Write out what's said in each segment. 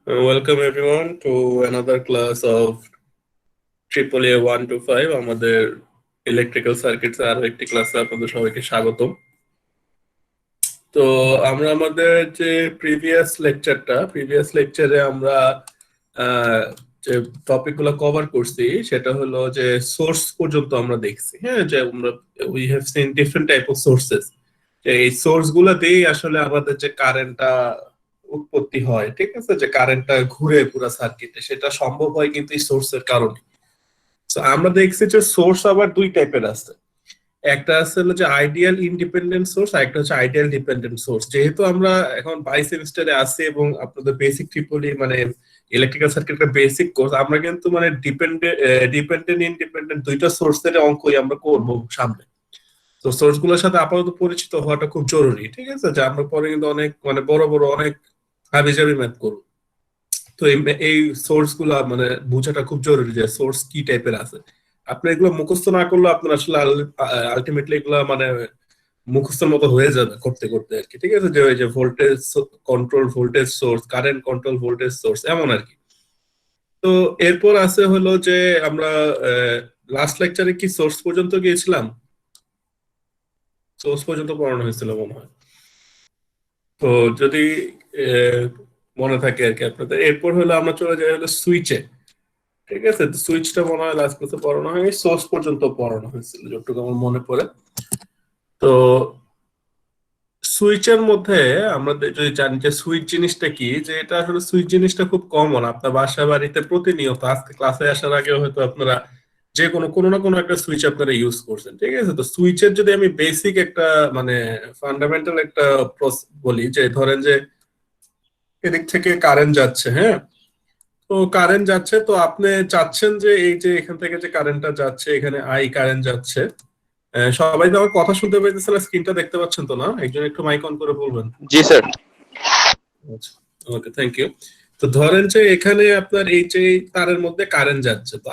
Welcome everyone to another class of AAA 1 to 5 আমাদের electrical circuits আরো একটি ক্লাসে আপনাদের সবাইকে স্বাগতম। তো আমরা আমাদের যে প্রিভিয়াস লেকচারে আমরা আহ, যে টপিকগুলো কভার করছি সেটা হলো যে সোর্স পর্যন্ত আমরা দেখছি, হ্যাঁ, যে আমরা we have seen different type of sources. যে এই সোর্স গুলাতেই আসলে আমাদের যে কারেন্টটা উৎপত্তি হয়, ঠিক আছে, যে কারেন্টটা ঘুরে পুরো সার্কিটে, সেটা সম্ভব হয় কিন্তু এই সোর্সের কারণে। তো আমরা দেখছি যে সোর্স আবার দুই টাইপের আছে। একটা আছে হলো যে আইডিয়াল ইন্ডিপেন্ডেন্ট সোর্স, আর একটা হচ্ছে আইডিয়াল ডিপেন্ডেন্ট সোর্স। যেহেতু আমরা এখন 22 সেমিস্টারে আছি এবং আপনাদের বেসিক ট্রিপলি মানে ইলেকট্রিক্যাল সার্কিটের বেসিক কোর্স, আমরা কিন্তু মানে ডিপেন্ডেন্ট ইন্ডিপেন্ডেন্ট দুইটা সোর্সের অঙ্কই আমরা করব সামনে। তো সোর্স গুলোর সাথে আপাতত পরিচিত হওয়াটা খুব জরুরি, ঠিক আছে, যে আমরা পরে কিন্তু অনেক মানে বড় বড় অনেক হাবিজাবি ম্যাথ করব। তো এই সোর্স গুলা মানে বোঝাটা খুব জরুরি যে সোর্স কি টাইপের আছে। আপনি এগুলো মুখস্থ না করলে আপনার আসলে আলটিমেটলি এগুলো মানে মুখস্থের মতো হয়ে যাবে করতে করতে আর কি, ঠিক আছে, যে ওই যে voltage control voltage source, current control voltage source, এমন আর কি। তো এরপর আছে হলো যে আমরা লাস্ট লেকচারে কি সোর্স পর্যন্ত গিয়েছিলাম, সোর্স পর্যন্ত পড়ানো হয়েছিল মনে হয়। তো যদি আহ, মনে থাকে আর কি আপনাদের, এরপর হলো আমরা চলে যাই হলো সুইচে। ঠিক আছে, তো সুইচটা মনে হয় লাস্ট ক্লাসে পড়ানো হয়নি, সোর্স পর্যন্ত পড়ানো হয়েছিল যতটুকু আমার মনে পড়ে। তো সুইচের মধ্যে আমরা যদি জানি যে সুইচ জিনিসটা কি, যে এটা আসলে সুইচ জিনিসটা খুব কমন আপনার বাসা বাড়িতে প্রতিনিয়ত। আজকে ক্লাসে আসার আগে হয়তো আপনারা যে কোনো কোনো না কোনো একটা সুইচ আপনারা ইউজ করছেন, ঠিক আছে। তো সুইচের যদি আমি বেসিক একটা মানে ফান্ডামেন্টাল একটা বলি, যে ধরেন যে এদিক থেকে কারেন্ট যাচ্ছে, হ্যাঁ, তো কারেন্ট যাচ্ছে, তো আপনি চাচ্ছেন যে এই যে এখান থেকে যে কারেন্টটা যাচ্ছে, এখানে আই কারেন্ট যাচ্ছে। সবাই তো আমার কথা শুনতে পাইতেছে না, স্ক্রিনটা দেখতে পাচ্ছেন তো না? একজন একটু মাইক অন করে বলবেন। জি স্যার। আচ্ছা, ওকে, থ্যাংক ইউ। তো ধরেন যে এখানে আপনার এই যে তারের মধ্যে কারেন্ট যাচ্ছে, তো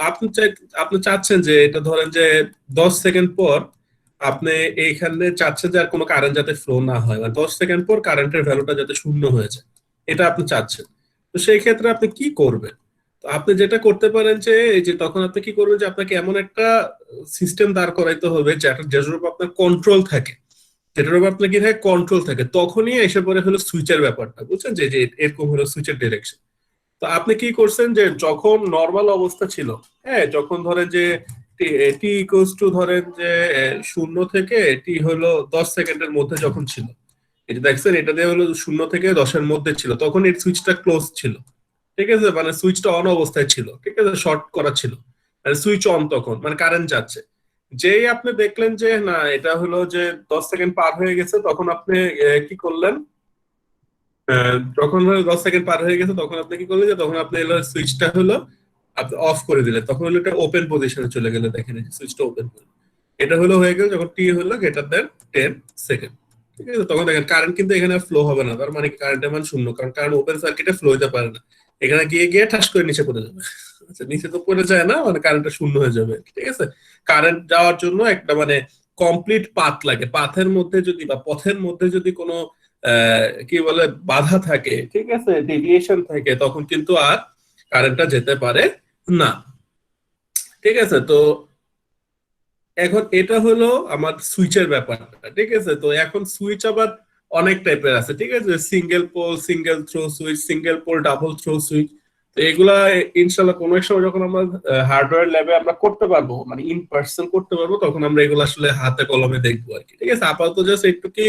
আপনি চাচ্ছেন যে এটা ধরেন যে 10 সেকেন্ড পর আপনি এইখানে চাচ্ছেন যে আর কোনো কারেন্ট যাতে ফ্লো না হয়, মানে 10 সেকেন্ড পর কারেন্টের ভ্যালুটা যাতে শূন্য হয়ে যায়, এটা আপনি চাচ্ছেন। তো সেই ক্ষেত্রে আপনি কি করবেন? তো আপনি যেটা করতে পারেন যে এই যে তখন আপনি কি করবেন, যে আপনাকে এমন একটা সিস্টেম দাঁড় করাইতে হবে যেটার উপর আপনার কন্ট্রোল থাকে, যেটার উপর আপনার কি থাকে, কন্ট্রোল থাকে। তখনই এসে পড়ে হলো সুইচের ব্যাপারটা, বুঝছেন, যে যে এরকম হলো সুইচের ডিরেকশন। তো আপনি কি করছেন, যে যখন নর্মাল অবস্থা ছিল, হ্যাঁ, যখন ধরেন যে টি ইকুয়ালস টু ধরেন যে 0 থেকে টি হলো 10 সেকেন্ডের মধ্যে যখন ছিল, এটা দেখছেন, এটা দিয়ে হলো 0 থেকে 10-এর মধ্যে ছিল, তখন এই সুইচটা ক্লোজ ছিল, ঠিক আছে, মানে সুইচটা অন অবস্থায় ছিল, ঠিক আছে, শর্ট করা ছিল, মানে সুইচ অন, তখন মানে কারেন্ট যাচ্ছে। যেই আপনি দেখলেন যে না এটা হলো যে 10 সেকেন্ড পার হয়ে গেছে, তখন আপনি কি করলেন, যখন 10 সেকেন্ড পার হয়ে গেছে তখন আপনি কি করলেন, যে তখন আপনি হলো সুইচটা হলো আপনি অফ করে দিলেন, তখন হলো এটা ওপেন পজিশনে চলে গেলে, দেখেন এই সুইচটা ওপেন করে। এটা হলো হয়ে গেল যখন টি হলো গ্রেটার দেন 10 সেকেন্ড, ঠিক আছে। তখন দেখেন কারেন্ট কিন্তু এখানে ফ্লো হবে না, তার মানে কারেন্টের মান শূন্য, কারণ কারেন্ট ওপেন সার্কিটে ফ্লো হতে পারে না। এখানে গিয়ে গিয়ে ঠাস করে নিচে পড়ে যাবে। আচ্ছা, নিচে তো পড়ে যায় না, মানে কারেন্টটা শূন্য হয়ে যাবে, ঠিক আছে। কারেন্ট যাওয়ার জন্য একটা মানে কমপ্লিট পাথ লাগে, পাথের মধ্যে যদি বা পথের মধ্যে যদি কোনো কি বলে বাধা থাকে, ঠিক আছে, ডেভিয়েশন থাকে, তখন কিন্তু আর কারেন্টটা যেতে পারে না, ঠিক আছে। তো এখন এটা হলো আমার সুইচের ব্যাপারটা, ঠিক আছে। তো এখন সুইচ আবার অনেক টাইপের আছে, ঠিক আছে, single pole, single throw switch, single pole double throw switch. তো এগুলা ইনশাল্লাহ কোনো এক সময় যখন আমরা হার্ডওয়্যার ল্যাবে আমরা করতে পারবো, মানে ইন পার্সন করতে পারবো, তখন আমরা এগুলো আসলে হাতে কলমে দেখবো আর কি, ঠিক আছে। আপাতত জাস্ট একটু কি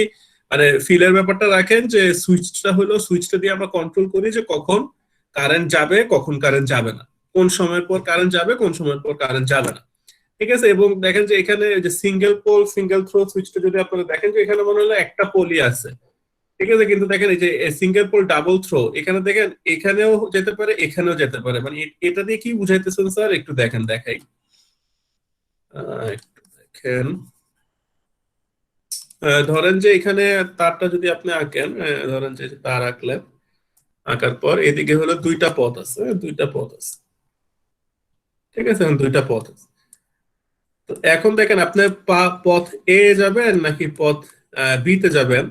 মানে ফিলের ব্যাপারটা রাখেন, যে সুইচটা হলো, সুইচটা দিয়ে আমরা কন্ট্রোল করি যে কখন কারেন্ট যাবে কখন কারেন্ট যাবে না, কোন সময়ের পর কারেন্ট যাবে কোন সময়ের পর কারেন্ট যাবে না, ঠিক আছে। এবং দেখেন যে এখানে যে সিঙ্গেল পোল সিঙ্গেল থ্রো সুইচটা যদি আপনারা দেখেন, যে এখানে মনে হলো একটা পোলই আছে, ঠিক আছে, কিন্তু দেখেন এই যে সিঙ্গেল পোল ডাবল থ্রো, এখানে দেখেন এখানেও যেতে পারে এখানেও যেতে পারে, মানে এটা দিয়ে কি বুঝাইতেছেন স্যার, একটু দেখেন, দেখাই, একটু দেখেন। ধরেন যে এখানে তারটা যদি আপনি আঁকেন, ধরেন যে তার আঁকলেন, আঁকার পর এদিকে হলো দুইটা পথ আছে, দুইটা পথ আছে, ঠিক আছে, এখন দুইটা পথ আছে। তো এখন দেখেন আপনি পথ এ যাবেন নাকি পথ বি তে যাবেন,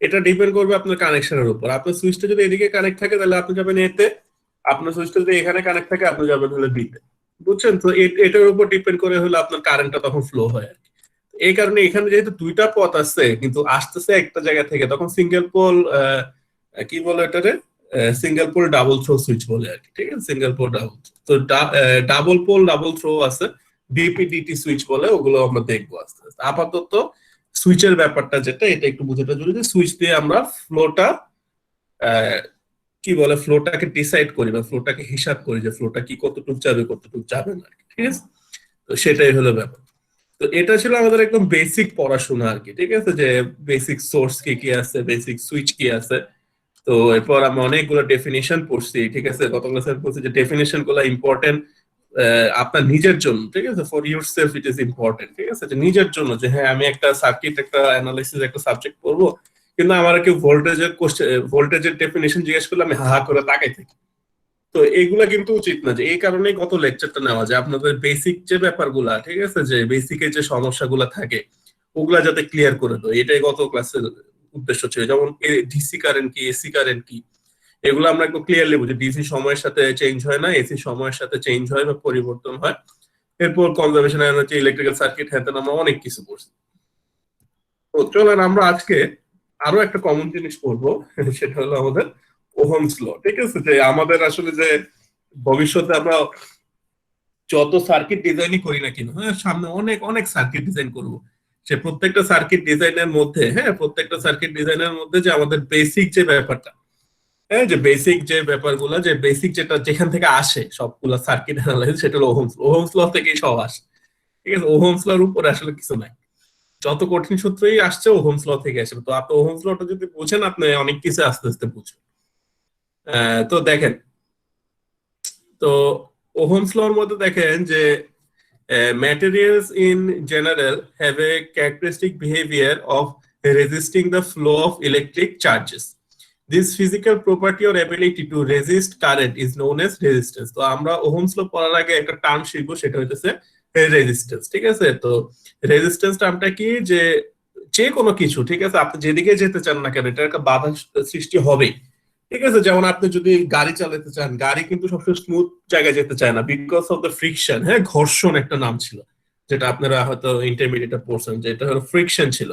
এটা ডিপেন্ড করবে আপনার কানেকশনের উপর। আপনার সুইচটা যদি এদিকে কানেক্ট থাকে তাহলে আপনি যাবেন এতে, আপনার সুইচটা যদি এখানে কানেক্ট থাকে আপনি যাবেন হলো বি তে, বুঝছেন? তো এটার উপর ডিপেন্ড করে হলো আপনার কারেন্টটা তখন ফ্লো হয় আর কি। এই কারণে এখানে যেহেতু দুইটা পথ আছে কিন্তু আসতেছে একটা জায়গা থেকে, তখন সিঙ্গেল পোল কি বলে এটারে, single pole double throw switch বলে আর কি, ঠিক আছে? সিঙ্গেল পোল ডাবল, তো ডাবল পোল ডাবল থ্রো আছে, ডিপি-ডিটি সুইচ বলে, ওগুলো আমরা দেখবো আস্তে আস্তে। আপাতত সুইচের ব্যাপারটা যেটা, এটা একটু বুঝাটা জরুরি। সুইচ দিয়ে আমরা ফ্লোটা কি বলে, ফ্লোটাকে ডিসাইড করি বা ফ্লোটাকে হিসাব করি যে ফ্লোটা কি কতটুকু যাবে কতটুকু যাবে না, ঠিক আছে? তো সেটাই হলো ব্যাপার। তো এটা ছিল আমাদের একদম বেসিক পড়াশোনা আর কি, ঠিক আছে? যে বেসিক সোর্স কি কি আছে, বেসিক সুইচ কি আছে। তো এরপর আমরা অনেকগুলো ডেফিনিশন পড়ছি, ঠিক আছে? গত ক্লাসে বলছি যে ডেফিনিশন গুলো ইম্পর্টেন্ট আপনার নিজের জন্য, ঠিক আছে? For your self it is important, ঠিক আছে? যে নিজের জন্য, যে হ্যাঁ আমি একটা সার্কিট, একটা অ্যানালাইসিস, একটা সাবজেক্ট পড়বো, কিন্তু আমার কেউ ভোল্টেজের ভোল্টেজের ডেফিনিশন জিজ্ঞেস করলে আমি হা হা করে তাকাই থাকি। তো এগুলা কিন্তু উচিত না, যে এই কারণেই গত লেকচারটা নেওয়া, যে আপনাদের বেসিক যে ব্যাপারগুলা, ঠিক আছে, যে বেসিকের যে সমস্যাগুলা থাকে ওগুলা যাতে ক্লিয়ার করে দেয়, এটাই গত ক্লাসের উদ্দেশ্য ছিল। যেমন ডিসি কারেন্ট কি, এসি কারেন্ট কি, এগুলো আমরা একটু ক্লিয়ারলি বুঝি। ডিসি সময়ের সাথে চেঞ্জ হয় না, এসি সময়ের সাথে চেঞ্জ হয় বা পরিবর্তন হয়। এরপর কনজারভেশন এনার্জি, ইলেকট্রিক্যাল সার্কিট, হ্যাঁ আমরা অনেক কিছু পড়ছি। তো চলেন আমরা আজকে আরো একটা কমন জিনিস পড়বো, সেটা হলো আমাদের ওহমস ল, ঠিক আছে? যে আমাদের আসলে যে ভবিষ্যতে আমরা যত সার্কিট ডিজাইনই করি না কেন, হ্যাঁ সামনে অনেক অনেক সার্কিট ডিজাইন করব, সে প্রত্যেকটা সার্কিট ডিজাইনের মধ্যে, হ্যাঁ প্রত্যেকটা সার্কিট ডিজাইনের মধ্যে যে আমাদের বেসিক যে ব্যাপারটা, হ্যাঁ যে বেসিক যে ব্যাপারগুলো, যে বেসিক যেটা যেখান থেকে আসে সবগুলা সার্কিট অ্যানালাইসিস, সেটা হলো ওহমস। ওহমস ল থেকেই সব আসে, ঠিক আছে? ওহমস লর উপরে আসলে কিছু নাই, যত কঠিন সূত্রই আসছে ওহমস ল থেকে আসবে। তো আপনি ওহমস লটা যদি বুঝেন, আপনি অনেক কিছু আস্তে আস্তে বুঝবেন। তো দেখেন, তো ওহমস লর মধ্যে দেখেন যে materials in general have a characteristic behavior of resisting the flow of electric charges. This physical property or ability to resist current is known as resistance. তো আমরা ওহমস ল পড়ার আগে একটা টার্ম শিখবো, সেটা হচ্ছে রেজিস্ট্যান্স, ঠিক আছে? তো রেজিস্ট্যান্স টার্মটা কি, যে যে কোনো কিছু, ঠিক আছে, আপনি যেদিকে যেতে চান না কেন এটার একটা বাধা সৃষ্টি হবেই, ঠিক আছে? যেমন আপনি যদি গাড়ি চালাতে চান, গাড়ি কিন্তু সবসময় স্মুথ জায়গায় যেতে চায় না, বিকজ অফ দ্য ফ্রিকশন। হ্যাঁ, ঘর্ষণ একটা নাম ছিল, যেটা আপনারা হয়তো ইন্টারমিডিয়েটে পড়ছেন, যে এটা হলো ফ্রিকশন ছিল,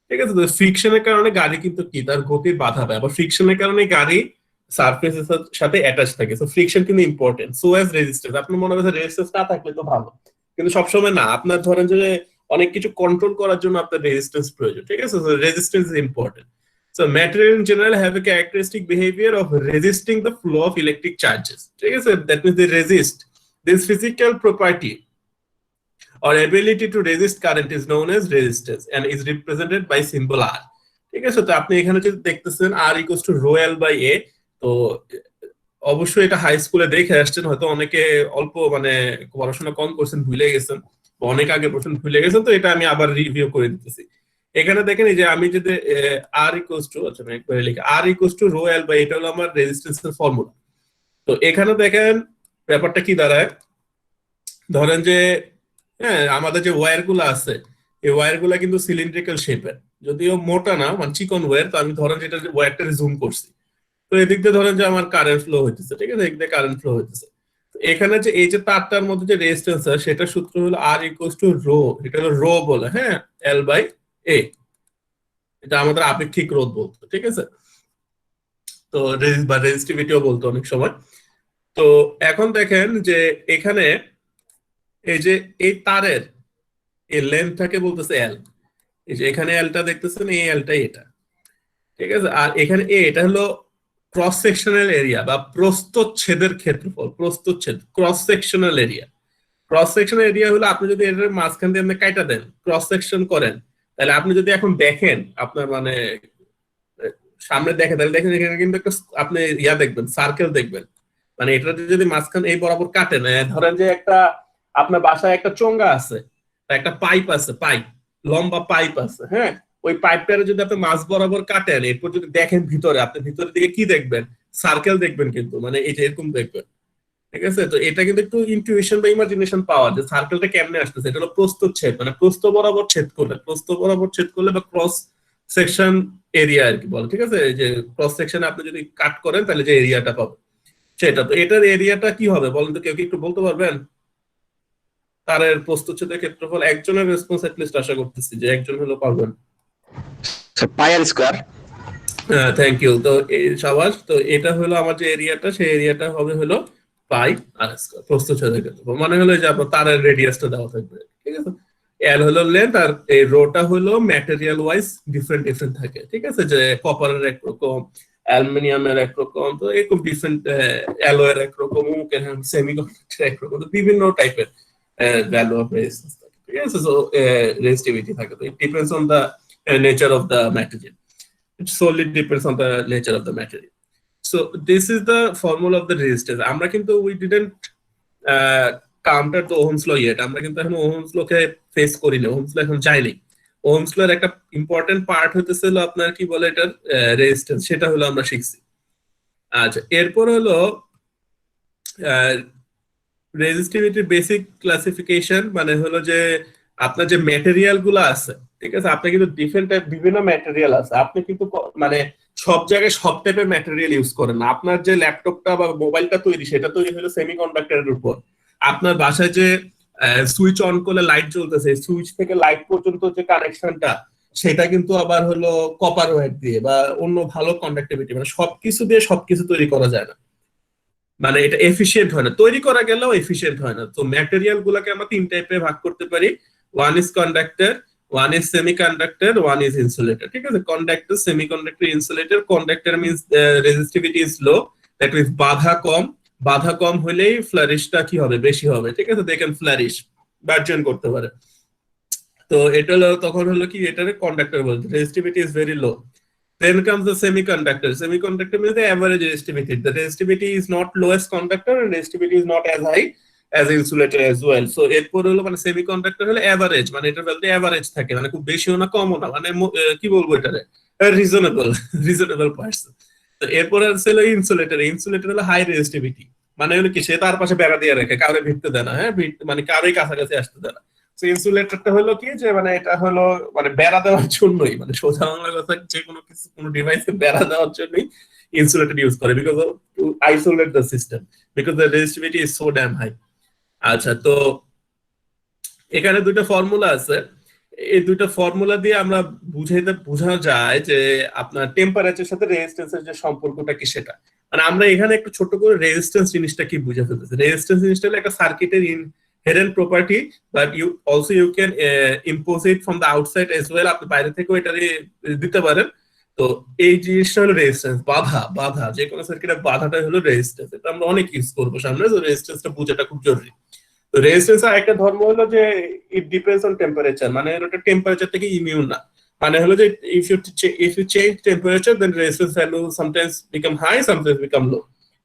ঠিক আছে? তো ফ্রিকশনের কারণে গাড়ি কিন্তু কি তার গতির বাধা পায়, আবার ফ্রিকশনের কারণে গাড়ি সারফেসের সাথে অ্যাটাচ থাকে। সো ফ্রিকশন কিন্তু ইম্পর্টেন্ট। সো অ্যাজ রেজিস্ট্যান্স, আপনি মনে করেন রেজিস্ট্যান্স না থাকলে তো ভালো, কিন্তু সবসময় না। আপনার ধরেন যে অনেক কিছু কন্ট্রোল করার জন্য আপনার রেজিস্ট্যান্স প্রয়োজন, ঠিক আছে? So resistance is important. So material in general have a characteristic behavior of resisting the flow of electric charges. ঠিক আছে? That means they resist. This physical property or ability to resist current is known as resistance and is represented by symbol R. ঠিক আছে? তো আপনি এখানে যদি দেখতেছেন R equals to rho L by A, তো অবশ্যই এটা হাই স্কুলে দেখে আসছেন, হয়তো অনেকে অল্প মানে পড়াশোনা কম করছেন, ভুলে গেছেন, বা অনেক আগে পড়ছেন ভুলে গেছেন, তো এটা আমি আবার রিভিউ করে দিতেছি। এখানে দেখেন এই যে আমি যদি আর ইকুয়ালস টু, আচ্ছা আমি একবার লিখি, R equals to rho L by, এটা হলো আমার রেজিস্ট্যান্সের ফর্মুলা। তো এখানে দেখেন ব্যাপারটা কি দাঁড়ায়, ধরেন যে হ্যাঁ আমাদের যে ওয়্যার গুলো আছে, এই ওয়্যার গুলা কিন্তু সিলিন্ড্রিক্যাল শেপের, যদিও মোটা না, মানে চিকন ওয়্যার। তো আমি ধরেন যেটা ওয়্যারটা জুম করছি, তো এদিক দিয়ে ধরেন যে আমার কারেন্ট ফ্লো হইতেছে, ঠিক আছে? এদিক দিয়ে কারেন্ট ফ্লো হইতেছে। এখানে যে এই যে তারটার মধ্যে যে রেজিস্ট্যান্স আছে, সেটা সূত্র হলো আর ইকুয়ালস টু রো, এটা হলো রো বলে, হ্যাঁ, এল বাই এ, এটা আমাদের আপেক্ষিক রোধ বলতো, ঠিক আছে? তো বা রেজিস্টিভিটিও বলতো অনেক সময়। তো এখন দেখেন যে এখানে এই যে এই তারের এই লেন্থটাকে বলতেছে এল, এই যে এখানে এলটা দেখতেছেন, এই এলটাই এটা, ঠিক আছে? আর এখানে এ, এটা হলো ক্রস সেকশনাল এরিয়া বা প্রস্থচ্ছেদের ক্ষেত্রফল। প্রস্থচ্ছেদ, cross sectional area. Cross sectional area হলো আপনি যদি এটার মাঝখান দিয়ে আপনি কাইটা দেন, ক্রস সেকশন করেন, তাহলে আপনি যদি এখন দেখেন আপনার মানে সামনে দেখে, তাহলে দেখেন এখানে কিন্তু একটা আপনি ইয়া দেখবেন, সার্কেল দেখবেন। মানে এটা যদি মাঝখান এই বরাবর কাটেন, ধরেন যে একটা আপনার বাসায় একটা চোঙ্গা আছে, একটা পাইপ আছে, পাইপ, লম্বা পাইপ আছে, হ্যাঁ, ওই পাইপটারে যদি আপনি মাঝ বরাবর কাটেন, এরপর যদি দেখেন ভিতরে, আপনি ভিতরের দিকে কি দেখবেন? সার্কেল দেখবেন, কিন্তু মানে এই যে এরকম দেখবেন, ঠিক আছে? তো এটা কিন্তু একটু ইনটিউশন বা ইমাজিনেশন পাওয়ার, যে সার্কেলটা কেমনে আসতেছে। এটা হলো প্রস্থচ্ছেদ, মানে প্রস্থ বরাবর ছেদ করলে, প্রস্থ বরাবর ছেদ করলে বা ক্রস সেকশন এরিয়া আর কি বলে, ঠিক আছে? এই যে ক্রস সেকশনে আপনি যদি কাট করেন তাহলে যে এরিয়াটা পাবেন। সেটা তো এটার এরিয়াটা কি হবে বলেন তো, কেউ কি একটু বলতে পারবেন? তারের প্রস্থচ্ছেদের ক্ষেত্রফল, একজনের রেসপন্স লিস্ট আশা করতেছি যে একজন হলো পারবেন। Sir pi r square. Thank you. তো সাবাস। তো এটা হলো আমার যে এরিয়াটা, সেই এরিয়াটা হবে হলো পাই আর স্কয়ার, প্রস্থচ্ছেদের ক্ষেত্রফল। মানে হলো যে আপনার তারের রেডিয়াসটা দেওয়া থাকবে, ঠিক আছে। এল হলো লেন্থ, আর এই রোটা হলো ম্যাটেরিয়াল ওয়াইজ ডিফারেন্ট ডিফারেন্ট থাকে, ঠিক আছে। যে কপারের একরকম, অ্যালুমিনিয়ামের একরকম, তো এরকম ডিফারেন্ট, অ্যালয়ের একরকম, সেমিকন্ডাক্টর একরকম, তো বিভিন্ন টাইপের ভ্যালু অফ রেজিস্ট্যান্স থাকে, ঠিক আছে। সো রেজিস্টিভিটি থাকে, তো it depends on the nature of the material. It solely depends on the nature of the material. So this is the formula of the resistance. আমরা কিন্তু we didn't counter the Ohm's law yet. আমরা কিন্তু এখন Ohm's law কে face করি না, Ohm's law এখন যাইনি। Ohm's law এর একটা ইম্পর্টেন্ট পার্ট হতেছিল আপনার কি বলে এটার রেজিস্ট্যান্স, সেটা হলো আমরা শিখছি। আচ্ছা, এরপর হলো রেজিস্টিভিটির বেসিক ক্লাসিফিকেশন, মানে হলো যে আপনার যে ম্যাটেরিয়াল গুলো আছে, ঠিক আছে, আপনার কিন্তু ডিফারেন্ট টাইপ বিভিন্ন ম্যাটেরিয়াল আছে। আপনি কিন্তু মানে সব জায়গায় সব টাইপের ম্যাটেরিয়াল ইউজ করেন না। আপনার যে ল্যাপটপটা বা মোবাইলটা তৈরি, সেটা তৈরি হলো সেমিকন্ডাক্টরের উপর। আপনার বাসায় যে সুইচ অন করলে লাইট জ্বলতেছে, সুইচ থেকে লাইট পর্যন্ত যে কানেকশনটা, সেটা কিন্তু আবার হলো কপার ওয়্যার দিয়ে বা অন্য ভালো কন্ডাক্টিভিটি, মানে সবকিছু দিয়ে সবকিছু তৈরি করা যায় না, মানে এটা এফিশিয়েন্ট হয় না, তৈরি করা গেলেও এফিশিয়েন্ট হয় না। তো ম্যাটেরিয়াল গুলাকে আমরা তিন টাইপে ভাগ করতে পারি। One is conductor, one is semiconductor, one is insulator, ঠিক আছে। Conductor, semiconductor, insulator. Conductor means resistivity is low, that means বাধা কম। বাধা কম হলেই ফ্লারিশটা কি হবে, বেশি হবে, ঠিক আছে। দে ক্যান ফ্লারিশ, বার্জন করতে পারে। তো এটা হলো তখন হলো কি, এটারে কন্ডাক্টর বলতে, resistivity is very low. Then comes the semiconductor. Semiconductor means the average resistivity. The resistivity is not lowest conductor and resistivity is not as high as insulator as well. So এরপর হলো মানে semiconductor হলো average, মানে এটার value average থাকে, মানে খুব বেশিও না কমও না, মানে কি বলবো এটারে, রিজনেবল রিজনেবল পার্টস। তো এরপর আছে হলো ইনসুলেটর। ইনসুলেটর হলো হাই রেজিস্টিভিটি, মানে হলো কি সে তার পাশে বেড়া দিয়ে রাখে, কাউরে ভিড়তে দেয় না, হ্যাঁ, মানে কারোই কাছাকাছি আসতে দেয় না। ইনসুলেটরটা হলো কি, যে মানে এটা হলো মানে বেড়া দেওয়ার জন্যই, মানে সোজা বাংলা কথা, যে কোনো কিছু কোনো ডিভাইসে বেড়া দেওয়ার জন্যই ইনসুলেটর ইউজ করে, because to isolate the system, because the resistivity is so damn high. আচ্ছা, তো এখানে দুইটা ফর্মুলা আছে। এই দুইটা ফর্মুলা দিয়ে আমরা বোঝা যায় যে আপনার টেম্পারেচারের সাথে রেজিস্ট্যান্সের যে সম্পর্কটা কি সেটা, মানে আমরা এখানে একটু ছোট করে রেজিস্ট্যান্স জিনিসটা কি বুঝে ফেলতেছি। রেজিস্ট্যান্স জিনিসটা হলো একটা সার্কিটের inherent property, but you can impose it from the outside as well. আপনি বাইরে থেকেও এটা দিতে পারেন। তো এই জিনিসটা হলো রেজিস্ট্যান্স, বাধা যে কোনো সার্কিটের বাধাটা হলো রেজিস্ট্যান্স। এটা আমরা অনেক ইউজ করবো সামনে, তো রেজিস্ট্যান্সটা বোঝাটা খুব জরুরি। তো রেজিস্ট্যান্স আর একটা ধর্ম হলো যে ইট ডিপেন্ডস অন টেম্পারেচার, মানে এটা টেম্পারেচার থেকে ইমিউন না। মানে হলো যে if you change temperature, then resistance value sometimes become high, sometimes become low.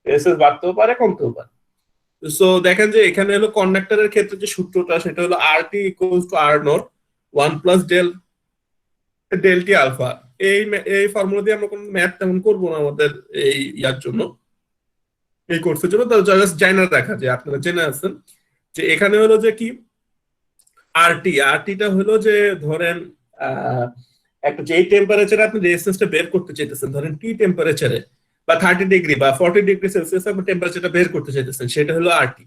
Resistance বাড়তেও পারে, কমতেও পারে। সো দেখেন যে এখানে হলো কন্ডাক্টরের ক্ষেত্রে যে সূত্রটা, সেটা হলো RT equals to R naught 1 plus del T alpha. এই ফর্মুলা দিয়ে আমরা কোনো ম্যাথ তেমন করবো না আমাদের এই ইয়ার জন্য, এই কোর্সের জন্য। তো জাস্ট জানা রাখা যে আপনারা জেনে আছেন যে এখানে হলো যে কি আরটিটা হলো যে ধরেন একটা যেই টেম্পারেচারে আপনি রেজিস্ট্যান্সটা বের করতে চাইতেছেন, ধরেন টি টেম্পারেচারে বা 30 ডিগ্রি বা 40 ডিগ্রি সেলসিয়াস আপনি টেম্পারেচারটা বের করতে চাইতেছেন, সেটা হলো আরটি।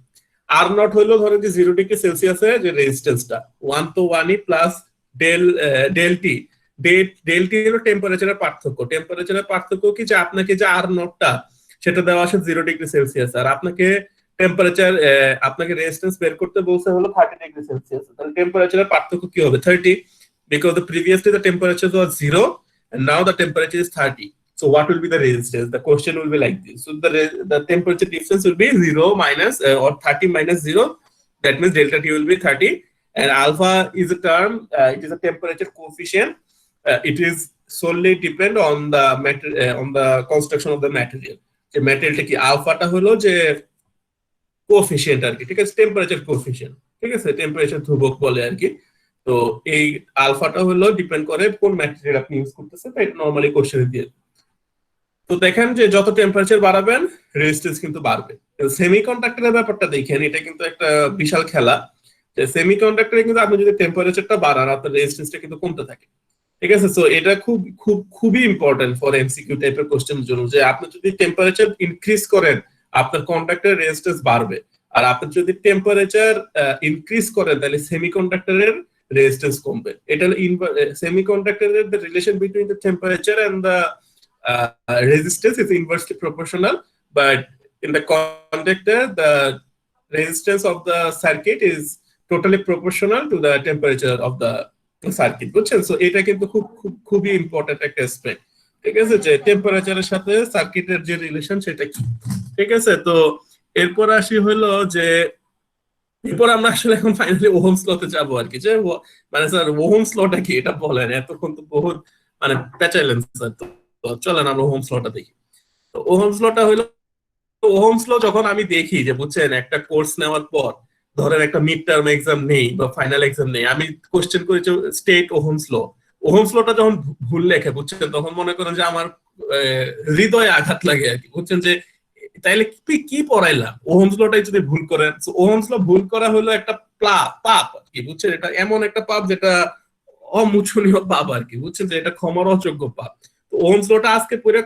আর নট হলো ধরেন যে 0 ডিগ্রি সেলসিয়াসে যে রেজিস্ট্যান্সটা 1, তো 1ই প্লাস ডেল টি হলো টেম্পারেচারের পার্থক্য। টেম্পারেচারের পার্থক্য কি, যে আপনাকে যে আর নটটা সেটা দেওয়া আছে 0 ডিগ্রি সেলসিয়াস, আর আপনাকে টেম্পারেচার আপনাকে রেজিস্ট্যান্স বের করতে বলছে হলো 30 ডিগ্রি সেলসিয়াস। তাহলে টেম্পারেচারের পার্থক্য কি হবে, 30, because previously the temperature was 0 and now the temperature is 30. So what will be the resistance? The question will be like this. So the temperature difference will be 0 minus or 30 minus 0. That means delta T will be 30. And alpha is a term. It is a temperature coefficient. It is solely depend on the construction of the material. The material কি আলফাটা হলো যে coefficient আর কি, ঠিক আছে, temperature coefficient, ঠিক আছে, temperature ধ্রুবক বলে আর কি। তো এই আলফাটা হলো ডিপেন্ড করে কোন ম্যাটেরিয়াল আপনি ইউজ করতেছেন, তাই নরমালি কোশ্চেনে দিয়ে। তো দেখেন যে যত টেম্পারেচার বাড়াবেন রেজিস্ট্যান্স কিন্তু বাড়বে। সেমিকন্ডাক্টরের ব্যাপারটা দেখেন, এটা কিন্তু একটা বিশাল খেলা। যে সেমিকন্ডাক্টরে কিন্তু আপনি যদি টেম্পারেচারটা বাড়ান, আপনার রেজিস্ট্যান্সটা কিন্তু কমতে থাকে, ঠিক আছে। সো এটা খুবই ইম্পর্টেন্ট ফর এমসিকিউ টাইপের কোশ্চেনের জন্য, যে আপনি যদি টেম্পারেচার ইনক্রিজ করেন আপনার কন্ডাক্টরের রেজিস্ট্যান্স বাড়বে। আর আপনি যদি টেম্পারেচার ইনক্রিজ করেন তাহলে সেমিকন্ডাক্টরের রেজিস্ট্যান্স কমবে। এটা হলো সেমিকন্ডাক্টরের the relation between the temperature and the resistance is inversely proportional, but in the conductor the resistance of the circuit is totally proportional to the temperature of the circuit, বুঝছেন? So এটা কিন্তু খুবই important একটা aspect, ঠিক আছে, যে টেম্পারেচারের সাথে সার্কিটের যে রিলেশন সেটা কি, ঠিক আছে। তো এরপর আসি হলো যে এরপর আমরা আসলে এখন ফাইনালি ওহমস লতে যাবো আর কি, যে মানে স্যার ওহমস লটা কি এটা বলেন, এতক্ষণ তো বহুত মানে পেঁচাইলেন স্যার। তো চলেন আমরা ওহমস লটা দেখি। তো ওহমস লটা হলো, ওহমস ল যখন আমি দেখি যে বুঝছেন একটা কোর্স নেওয়ার পর ধরেন একটা মিড টার্ম এক্সাম নেই বা ফাইনাল এক্সাম নেই, আমি কোশ্চেন করেছি স্টেট ওহমস ল। ওহমস লটা যখন ভুল লেখে বুঝছেন তখন মনে করেন যে আমার হৃদয়ে আঘাত লাগে আর কি, বুঝছেন, যে তাইলে কি পড়াইলাম, ওহমস লটাই যদি ভুল করেন। ওহমস ল ভুল করা হলো একটা পাপ আর কি, বুঝছেন, এটা এমন একটা পাপ যেটা অমোচনীয় পাপ আর কি, বুঝছেন, যে এটা ক্ষমার অযোগ্য পাপ। ওহমস লটা আজকে পড়ে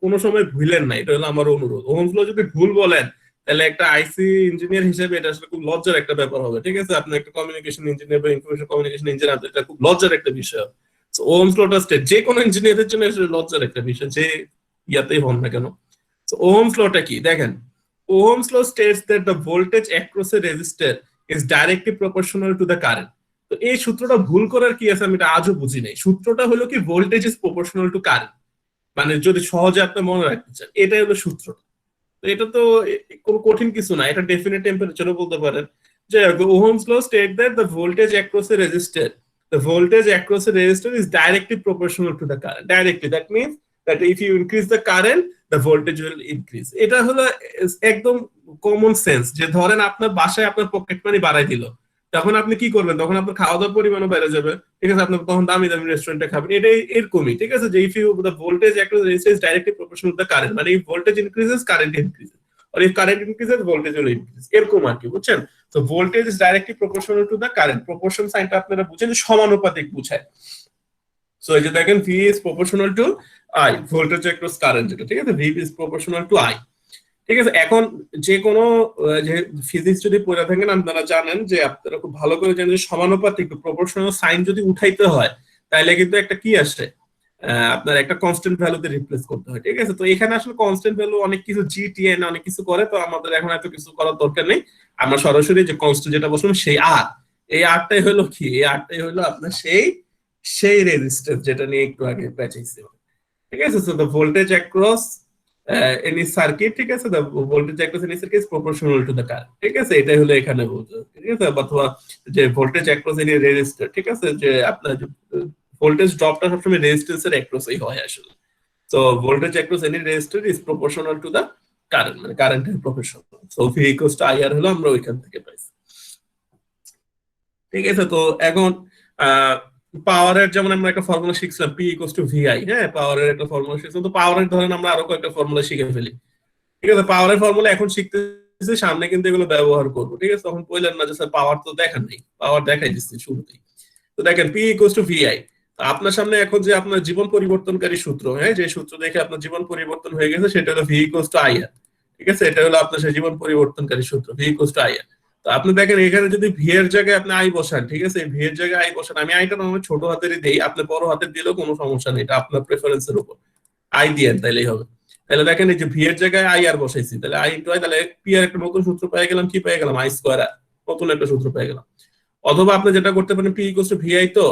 কোনো সময় ভুলেন না, এটা হলো আমার অনুরোধ। ওহমস ল যদি ভুল বলেন তাহলে একটা আইসি ইঞ্জিনিয়ার হিসেবে এটা আসলে খুব লজ্জার একটা ব্যাপার হবে, ঠিক আছে। আপনি একটা কমিউনিকেশন ইঞ্জিনিয়ার বা ইনফরমেশন কমিউনিকেশন ইঞ্জিনিয়ার, এটা খুব লজ্জার একটা বিষয়। ওহমস লটা যে কোনো ইঞ্জিনিয়ারের জন্য লজ্জার একটা বিষয়, যে ইয়াতেই হন না কেন। ওহমস লটা কি দেখেন, Ohm's law states that the voltage across a resistor is directly proportional to the current. তো এই সূত্রটা ভুল করার কি আছে আমি এটা আজও বুঝি নাই। সূত্রটা হলো কি voltage is proportional two current, মানে যদি সহজে আপনি মনে রাখতে চান এটাই হলো সূত্রটা। তো এটা তো কোনো কঠিন কিছু না, এটা ডেফিনিট টেম্পারেচারও বলতে পারেন। যে Ohm's law state that the voltage across a resistor, the voltage across a resistor is directly proportional to the current. Directly, that means that if you increase the current, the voltage will increase. এটা হলো একদম common sense, যে ধরেন আপনার বাসায় আপনার pocket money বাড়াই দিল, তখন আপনি কি করবেন, তখন আপনার খাওয়া দাওয়ার পরিমাণও বেড়ে যাবে, ঠিক আছে, আপনি তখন দামি দামি রেস্টুরেন্টে খাবেন। এটাই এরকমই, ঠিক আছে, যে if you the voltage across the resistor is directly proportional to the current, মানে if voltage increases current increases, or if current increases voltage will increase, এরকম আর কি, বুঝছেন। তো voltage is directly proportional to the current, proportion সাইনটা আপনারা বুঝেন যে সমানুপাতিক বুঝায়। সো এই যে দেখেন V is proportional to I, voltage across current যেটা, ঠিক আছে, V is proportional to I, ঠিক আছে। এখন যে কোনো যে ফিজিক্স যদি পড়ে থাকেন আপনারা জানেন, যে আপনারা খুব ভালো করে জানেন যে সমানুপাতিক প্রপোর্শনাল সাইন যদি উঠাইতে হয় তাহলে কিন্তু একটা কি আসে, আপনার একটা কনস্ট্যান্ট ভ্যালুতে রিপ্লেস করতে হয়, ঠিক আছে। তো এখানে আসলে কনস্ট্যান্ট ভ্যালু অনেক কিছু জি টি এন অনেক কিছু করে, তো আমাদের এখন এত কিছু করার দরকার নেই। আমরা সরাসরি যে কনস্ট্যান্ট যেটা বসলাম সেই আর, এই আরটাই হলো কি, এই আরটাই হলো আপনার সেই রেজিস্ট্যান্স যেটা নিয়ে একটু আগে পেঁচাইছি, ঠিক আছে। So the voltage across any circuit, ঠিক আছে, the voltage across any circuit is proportional to the current, ঠিক আছে, এটাই হলো এখানে বলতে, ঠিক আছে। অথবা যে ভোল্টেজ অ্যাক্রস এনি রেজিস্টর, ঠিক আছে, যে আপনার ভোল্টেজ ড্রপটা সবসময় রেজিস্ট্যান্সের অ্যাক্রসই হয় আসলে। So voltage across any resistor is proportional to the current, মানে কারেন্টের proportional. So V equals to IR হলো আমরা ওইখান থেকে পাইছি, ঠিক আছে। তো এখন পাওয়ারের যেমন আমরা একটা ফর্মুলা শিখছিলাম পি ইকুয়ালস টু ভিআই, হ্যাঁ, পাওয়ারের একটা ফর্মুলা শিখছিলাম। তো পাওয়ারের ধরেন আমরা আরো কয়েকটা ফর্মুলা শিখে ফেলি, ঠিক আছে। পাওয়ারের ফর্মুলা এখন শিখতেছি, সামনে কিন্তু এগুলো ব্যবহার করবো, ঠিক আছে। তখন বললেন না যে স্যার পাওয়ার তো দেখান নেই, পাওয়ার দেখাই দিচ্ছি শুরুতেই। তো দেখেন পি ইকুয়ালস টু ভিআই, আপনার সামনে এখন যে আপনার জীবন পরিবর্তনকারী সূত্র, হ্যাঁ, যে সূত্র দেখে আপনার জীবন পরিবর্তন হয়ে গেছে সেটা হলো ভি ইকুয়ালস টু আইআর, ঠিক আছে। এটা হলো আপনার সেই জীবন পরিবর্তনকারী সূত্র ভি ইকুয়ালস টু আইআর। তো আপনি দেখেন এখানে যদি ভি এর জায়গায় আপনি আই বসান, ঠিক আছে, ভি এর জায়গায় আই বসান, আমি আইটা নর্মালি ছোট হাতেরই দেই, আপনি বড় হাতের দিলেও কোনো সমস্যা নেই, এটা আপনার প্রেফারেন্সের উপর, আই দিয়েন তাইলেই হবে। তাহলে দেখেন এই যে ভি এর জায়গায় আই আর বসাইছি, তাহলে আই ইনটু আই, তাহলে পি এর একটা নতুন সূত্র পেয়ে গেলাম, কি পেয়ে গেলাম, আই স্কয়ার আর, নতুন একটা সূত্র পেয়ে গেলাম। অথবা আপনি যেটা করতে পারেন পি ইকুয়ালস টু ভিআই, তো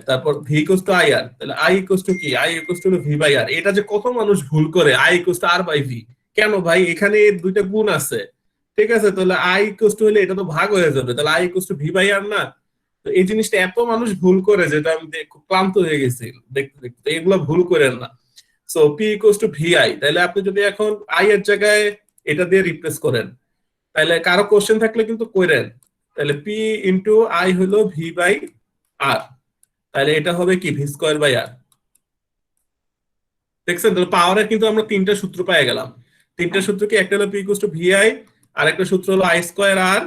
তারপর ভি ইকুয়ালস টু আইআর, তাহলে আই ইকুয়ালস টু কি, I equals to V by R. এটা যে কত মানুষ ভুল করে I equals to R by V, কেন ভাই, এখানে দুইটা গুণ আছে, ঠিক আছে। তাহলে আই ইকুয়ালস টু হলে এটা তো ভাগ হয়ে যাবে, তাহলে I equals to V by R না। তো এই জিনিসটা এত মানুষ ভুল করে যেটা আমি খুব ক্লান্ত হয়ে গেছি দেখতে দেখতে, এগুলো ভুল করেন না। So P equals to VI, তাহলে আপনি যদি এখন আই এর জায়গায় এটা দিয়ে রিপ্লেস করেন, তাহলে কারো কোশ্চেন থাকলে কিন্তু করেন, তাহলে পি ইন্টু আই হলো ভি বাই আর, তাহলে এটা হবে কি ভি স্কয়ার বাই আর, দেখছেন। তাহলে পাওয়ারের কিন্তু আমরা তিনটা সূত্র পেয়ে গেলাম। তিনটা সূত্র কি, একটা হলো পি ইকুয়ালস টু ভিআই, আর একটা সূত্র হলো আই স্কয়ার আর,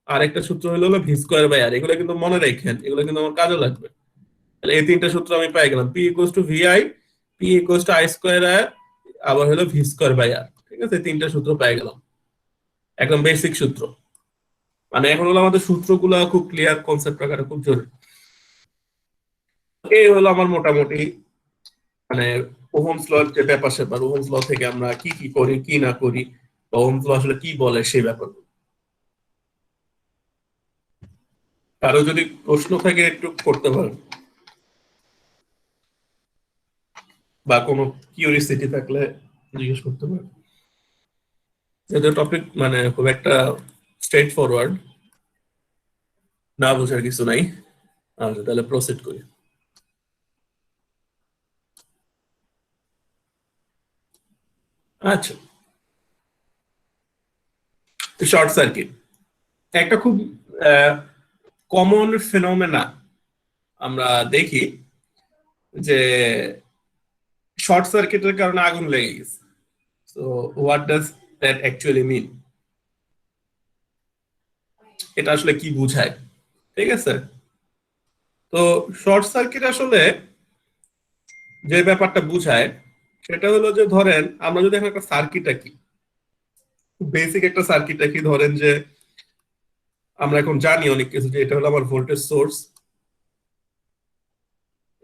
আর একটা সূত্র হলো ভি স্কয়ার বাই আর। এগুলো কিন্তু মনে রাখেন, এগুলো কিন্তু আমার কাজে লাগবে। তাহলে এই তিনটা সূত্র আমি পেয়ে গেলাম, P equals to V I, P equals to I square R, আবার হলো ভি স্কয়ার বাই আর, ঠিক আছে, তিনটা সূত্র পেয়ে গেলাম, একদম বেসিক সূত্র। মানে এখন হলো আমাদের সূত্রগুলো খুব ক্লিয়ার কনসেপ্ট রাখাটা খুব জরুরি। এই হলো আমার মোটামুটি মানে ওহমস ল যে ব্যাপার স্যাপার, ওহমস ল থেকে আমরা কি কি করি কি না করি, বা ওহমস ল আসলে কি বলে সেই ব্যাপার। কারো যদি প্রশ্ন থাকে একটু করতে পারেন, বা কোনো কিউরিসিটি থাকলে জিজ্ঞেস করতে পারেন। যদিও টপিক মানে খুব একটা স্ট্রেট ফরওয়ার্ড, না বোঝার কিছু নাই। আচ্ছা, তাহলে প্রসিড করি। আচ্ছা, শর্ট সার্কিট একটা খুব কমন ফেনোমেনা আমরা দেখি, যে শর্ট সার্কিটের কারণে আগুন লেগে গেছে। So what does that actually mean? এটা আসলে কি বুঝায়? ঠিক আছে, তো শর্ট সার্কিট আসলে যে ব্যাপারটা বুঝায় সেটা হলো যে ধরেন আমরা যদি এখন একটা সার্কিট আঁকি, বেসিক একটা সার্কিট আঁকি, ধরেন যে আমরা এখন জানি অনেক কিছু, যে এটা হলো আমার ভোল্টেজ সোর্স,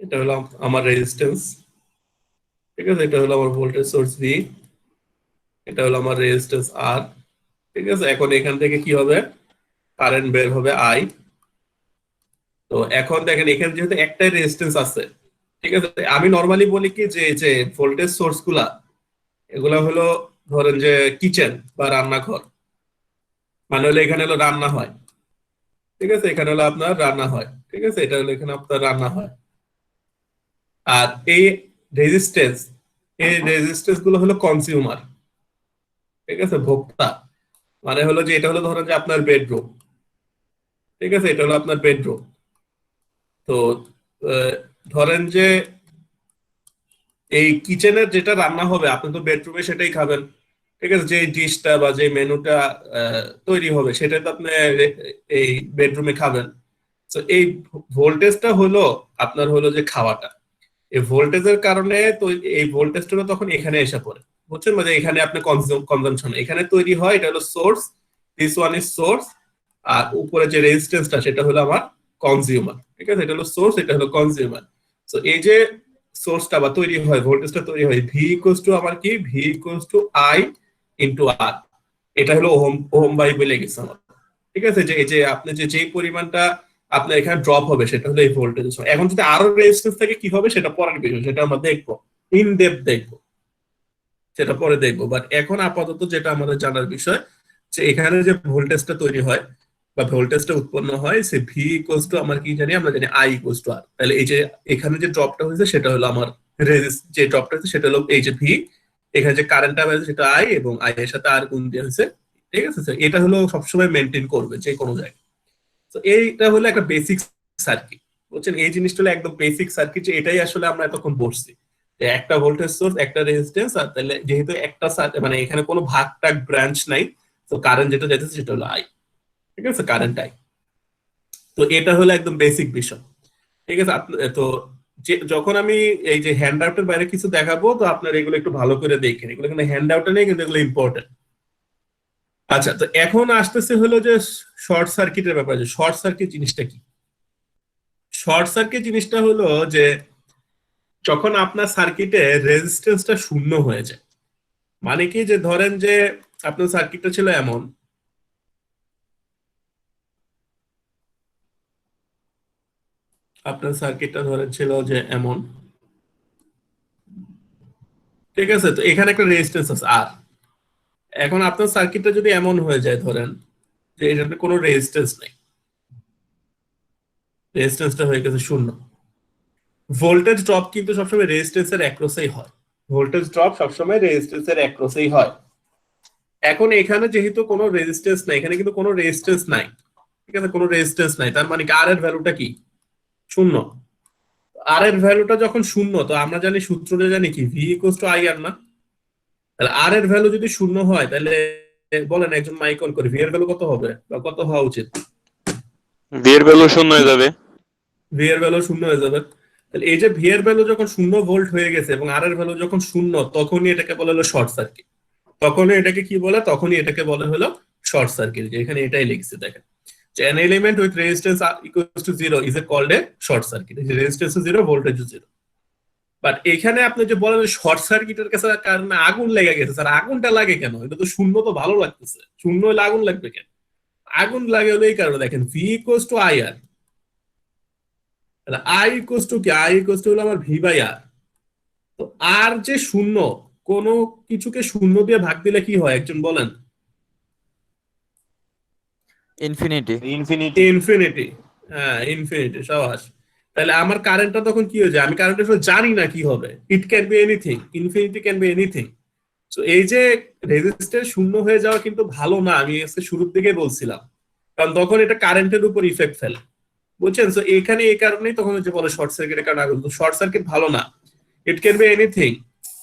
এটা হলো আমার রেজিস্ট্যান্স, ঠিক আছে, এটা হলো আমার ভোল্টেজ সোর্স ভি, এটা হলো আমার রেজিস্ট্যান্স আর। ঠিক আছে, এখন এখান থেকে কি হবে, কারেন্ট বের হবে আই। তো এখন দেখেন এখানে যেহেতু একটাই রেজিস্ট্যান্স আছে, ঠিক আছে, আমি নরমালি বলি কি যে যে ভোল্টেজ সোর্স গুলা এগুলা হলো ধরেন যে কিচেন বা রান্নাঘর, মানে হলো এখানে হলো রান্না হয়, ঠিক আছে, এখানে হলো আপনার রান্না হয়, ঠিক আছে, এটা হলো এখানে আপনার রান্না হয়। আর এই রেজিস্ট্যান্স, এই রেজিস্ট্যান্স গুলো হলো কনজিউমার, ঠিক আছে, ভোক্তা। মানে হলো যে এটা হলো ধরেন যে আপনার বেডরুম, ঠিক আছে, এটা হলো আপনার বেডরুম। তো আহ, ধরেন যে এই কিচেনের যেটা রান্না হবে আপনি তো বেডরুমে সেটাই খাবেন, ঠিক আছে, যে ডিশটা বা যে মেনুটা তৈরি হবে সেটা তো আপনি এই বেডরুমে খাবেন। তো এই ভোল্টেজটা হলো আপনার হলো যে খাওয়াটা, এই ভোল্টেজের কারণে তো এই ভোল্টেজটা তখন এখানে এসে পড়ে, বুঝছেন, মানে এখানে আপনি কনজাম্পশন এখানে তৈরি হয়, এটা হলো source, this one is source, আর উপরে যে রেজিস্ট্যান্সটা সেটা হলো আমার কনজিউমার, ঠিক আছে, এটা হলো সোর্স, এটা হলো কনজিউমার। তো এই যে সোর্সটা বা তৈরি হয়, ভোল্টেজটা তৈরি হয়, ভি ইকুয়ালস টু আমার কি, V equals to I into R. এটা হলো ওহম ওহম বাই বলে গেছে আমার, ঠিক আছে, যে এই যে আপনি যে যেই পরিমাণটা আপনার এখানে ড্রপ হবে সেটা হলো এই ভোল্টেজ। এখন যদি আরো রেজিস্ট্যান্স থাকে কি হবে সেটা পরের বিষয়, সেটা আমরা দেখবো, ইন ডেপথ দেখবো, সেটা পরে দেখবো। বাট এখন আপাতত যেটা আমাদের জানার বিষয়, যে এখানে যে ভোল্টেজটা তৈরি হয় বা ভোল্টেজটা উৎপন্ন হয়, সে ভি ইকুয়ালস টু আমার কি জানি, আমরা জানি আই ইকুয়ালস টু আর। তাহলে এই যে এখানে যে ড্রপটা হয়েছে সেটা হলো আমার যে ড্রপটা হয়েছে সেটা হলো এই যে ভি, এখানে যে কারেন্টটা হয়েছে সেটা আই, এবং আই এর সাথে আর গুণ দিয়ে হয়েছে, ঠিক আছে। তো এটা হলো সবসময় মেনটেন করবে যে কোনো জায়গায়। তো এইটা হলো একটা বেসিক সার্কিট, বুঝছেন, এই জিনিসটা হলো একদম বেসিক সার্কিট, যে এটাই আসলে আমরা এতক্ষণ বসছি, যে একটা ভোল্টেজ সোর্স, একটা রেজিস্ট্যান্স, আর তাহলে যেহেতু একটা মানে এখানে কোনো ভাগ টাগ ব্রাঞ্চ নাই, তো কারেন্ট যেটা যাইতেছে সেটা হলো আই, ঠিক আছে, কারেন্ট আই। তো এটা হলো একদম বেসিক বিষয়, ঠিক আছে। তো যে যখন আমি এই যে হ্যান্ড আউটের বাইরে কিছু দেখাবো, তো আপনার এগুলো একটু ভালো করে দেখেন, এগুলো কিন্তু হ্যান্ড আউটে নেই, কিন্তু এগুলো ইম্পর্টেন্ট। আচ্ছা, তো এখন আসতেছে হলো যে শর্ট সার্কিটের ব্যাপারে। শর্ট সার্কিট জিনিসটা কি? শর্ট সার্কিট জিনিসটা হলো যে যখন আপনার সার্কিটে রেজিস্ট্যান্সটা শূন্য হয়ে যায়, মানে কি, যে ধরেন যে আপনার সার্কিটটা ছিল এমন, আপনার সার্কিটটা ধরেন ছিল যে এমন, ঠিক আছে, তো এখানে একটা রেজিস্ট্যান্স আছে আর। এখন আপনার সার্কিটটা যদি এমন হয়ে যায় ধরেন যে এটাতে কোনো রেজিস্ট্যান্স নেই, রেজিস্ট্যান্সটা হয়ে গেছে শূন্য, ভোল্টেজ ড্রপ কিন্তু সবসময় রেজিস্ট্যান্সের অ্যাক্রসেই হয়, ভোল্টেজ ড্রপ সবসময় রেজিস্ট্যান্সের অ্যাক্রসেই হয়। এখন এখানে যেহেতু কোনো রেজিস্ট্যান্স নাই, এখানে কিন্তু কোনো রেজিস্ট্যান্স নাই, ঠিক আছে, কোনো রেজিস্ট্যান্স নাই, তার মানে কি আর এর ভ্যালুটা কি, শূন্য। আর এর ভ্যালুটা যখন শূন্য, তো আমরা জানি সূত্রটা জানি কি, ভি ইকুয়ালস টু আই আর না। তাহলে আর এর ভ্যালু যদি শূন্য হয়, তাহলে বলেন একজন মাইক অন করে, ভি এর ভ্যালু কত হবে বা কত হওয়া উচিত? ভি এর ভ্যালু শূন্য হয়ে যাবে। ভি এর ভ্যালু শূন্য হয়ে যাবে। তাহলে এই যে ভি এর ভ্যালু যখন শূন্য ভোল্ট হয়ে গেছে এবং আর এর ভ্যালু যখন শূন্য, তখনই এটাকে বলা হলো শর্ট সার্কিট। তখনই এটাকে কি বলে, তখনই এটাকে বলে হলো শর্ট সার্কিট। যে এখানে এটাই লিখছে দেখেন, যে an element with resistance equals to 0 is called a short circuit. Resistance 0, voltage 0। But এখানে আপনি যে বলেন শর্ট সার্কিটের কাছে কারণে আগুন লেগে গেছে, স্যার আগুনটা লাগে কেন? এটা তো শূন্য, তো ভালো লাগতেছে, শূন্য হলে আগুন লাগবে কেন? আগুন লাগে হলো এই কারণে, দেখেন V equals to I R, I equals to কি, আই ইকুয়ালস টু হলো আমার ভি বাই আর। তো আর যে শূন্য, কোন কিছুকে শূন্য দিয়ে ভাগ দিলে কি হয় একজন বলেন? ইনফিনিটি। ইনফিনিটি। হ্যাঁ, ইনফিনিটি, সাবাস। তাহলে আমার কারেন্টটা তখন কি হয়ে যায়? আমি কারেন্ট আসলে জানি না কি হবে। It can be anything, infinity can be anything. তো এই যে রেজিস্ট্যান্স শূন্য হয়ে যাওয়া কিন্তু ভালো না, আমি আজকে শুরুর দিকে বলছিলাম, কারণ তখন এটা কারেন্টের উপর ইফেক্ট ফেলে, বুঝছেন? তো এখানে এই কারণেই তখন যে বলে শর্ট সার্কিটের কারণে আগুন। তো শর্ট সার্কিট ভালো না, ইট ক্যান বি এনিথিং,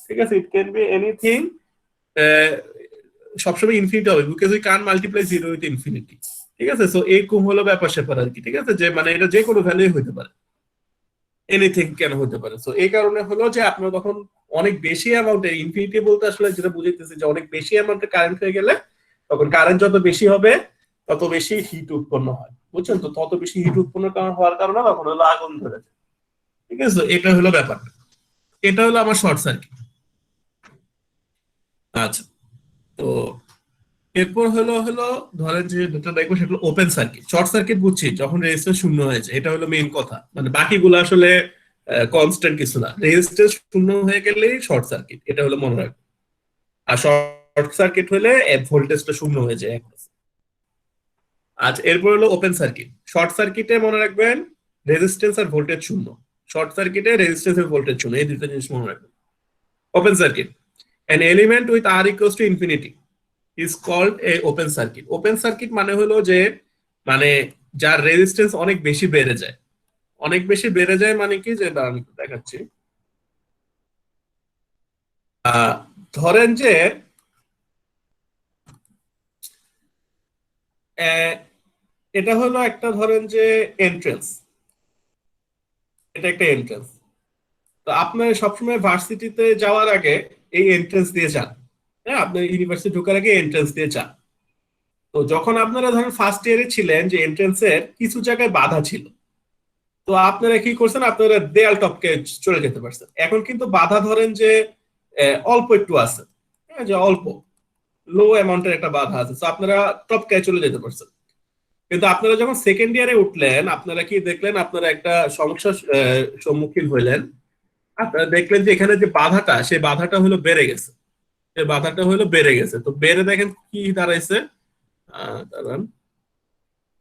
ঠিক আছে? ইট ক্যান বি এনিথিং, সবসময় ইনফিনিটি হবে, বিকজ উই কান মাল্টিপ্লাই জিরো উইথ ইনফিনিটি, ঠিক আছে? সো এরকম হলো ব্যাপার স্যাপার আর কি, ঠিক আছে? যে মানে এটা যে কোনো ভ্যালুই হতে পারে, এনিথিং কেন হতে পারে। সো এই কারণে হলো যে আপনার তখন অনেক বেশি অ্যামাউন্টের, ইনফিনিটি বলতে আসলে যেটা বুঝাইতেছে যে অনেক বেশি অ্যামাউন্টের কারেন্ট হয়ে গেলে, তখন কারেন্ট যত বেশি হবে তত বেশি হিট উৎপন্ন হয়, বুঝছেন? তো তত বেশি হিট উৎপন্ন হওয়ার কারণে তখন হলো আগুন ধরে যায়, ঠিক আছে? এটা হলো ব্যাপার, এটা হলো আমার শর্ট সার্কিট। আচ্ছা, তো এরপর হলো হলো ধরেন যে যেটা দেখবো সেটা হলো ওপেন সার্কিট। শর্ট সার্কিট বুঝছি, যখন রেজিস্ট্যান্স শূন্য হয়েছে, এটা হলো মেইন কথা। মানে বাকিগুলো আসলে কনস্ট্যান্ট কিছু না, রেজিস্ট্যান্স শূন্য হয়ে গেলেই শর্ট সার্কিট, এটা হলো মনে রাখবেন। আর শর্ট সার্কিট হলে ভোল্টেজটা শূন্য হয়ে যায়। আচ্ছা, এরপর হলো ওপেন সার্কিট। শর্ট সার্কিটে মনে রাখবেন রেজিস্ট্যান্স আর ভোল্টেজ শূন্য, শর্ট সার্কিটে রেজিস্ট্যান্স আর ভোল্টেজ শূন্য, এই দুটো জিনিস মনে রাখবেন। Open circuit, an element with R equals to infinity is called a open circuit. Open circuit মানে হলো যে মানে যার রেজিস্ট্যান্স অনেক বেশি বেড়ে যায়। অনেক বেশি বেড়ে যায় মানে কি, যে আমি একটু দেখাচ্ছি। ধরেন যে এটা হলো একটা, ধরেন যে এন্ট্রেন্স, এটা একটা এন্ট্রেন্স। তো আপনার সবসময় ভার্সিটিতে যাওয়ার আগে এই এন্ট্রেন্স দিয়ে যান, হ্যাঁ? আপনি ইউনিভার্সিটি ঢোকার আগে এন্ট্রেন্স দিয়ে যান। তো যখন আপনারা ধরেন ফার্স্ট ইয়ারে ছিলেন, যে এন্ট্রেন্সের কিছু জায়গায় বাধা ছিল, তো আপনারা কি করছেন? আপনারা দেয়াল টপকে চলে যেতে পারছেন। এখন কিন্তু বাধা ধরেন যে অল্প একটু আছে, হ্যাঁ, যে অল্প লো অ্যামাউন্টের একটা বাধা আছে, তো আপনারা টপকে চলে যেতে পারছেন। কিন্তু আপনারা যখন সেকেন্ড ইয়ারে উঠলেন, আপনারা কি দেখলেন? আপনারা একটা সমস্যার সম্মুখীন হইলেন। আপনারা দেখলেন যে এখানে যে বাধাটা, সেই বাধাটা হলো বেড়ে গেছে, সেই বাধাটা হলো বেড়ে গেছে। তো বেড়ে দেখেন কি দাঁড়াইছে, দাঁড়ান,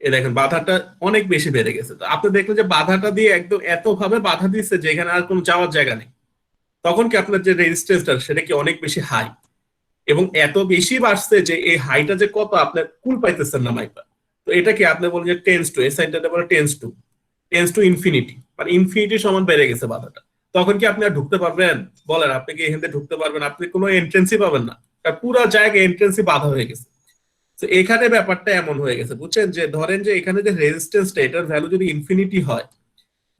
এই দেখেন বাধাটা অনেক বেশি বেড়ে গেছে। তো আপনি দেখলেন যে বাধাটা দিয়ে একদম এত ভাবে বাধা দিচ্ছে যে এখানে আর কোনো যাওয়ার জায়গা নেই। তখন কি আপনার যে রেজিস্ট্যান্সটা সেটা কি অনেক বেশি হাই, এবং এত বেশি বাড়ছে যে এই হাইটা যে কত আপনার কুল পাইতেছেন না মাইপা। তো এটা কি আপনি বলেন যে টেন্স টু, এই সাইনটা বলে টেন্স টু ইনফিনিটি, মানে ইনফিনিটি সমান বেড়ে গেছে বাধাটা। তখন কি আপনি আর ঢুকতে পারবেন? বলেন, আপনি কি এখান থেকে ঢুকতে পারবেন? আপনি কোনো এন্ট্রেন্সই পাবেন না, কারণ পুরো জায়গায় এন্ট্রেন্সই বাধা হয়ে গেছে। তো এখানে ব্যাপারটা এমন হয়ে গেছে, বুঝছেন? যে ধরেন যে এখানে যে রেজিস্ট্যান্সটা, এটার ভ্যালু যদি ইনফিনিটি হয়,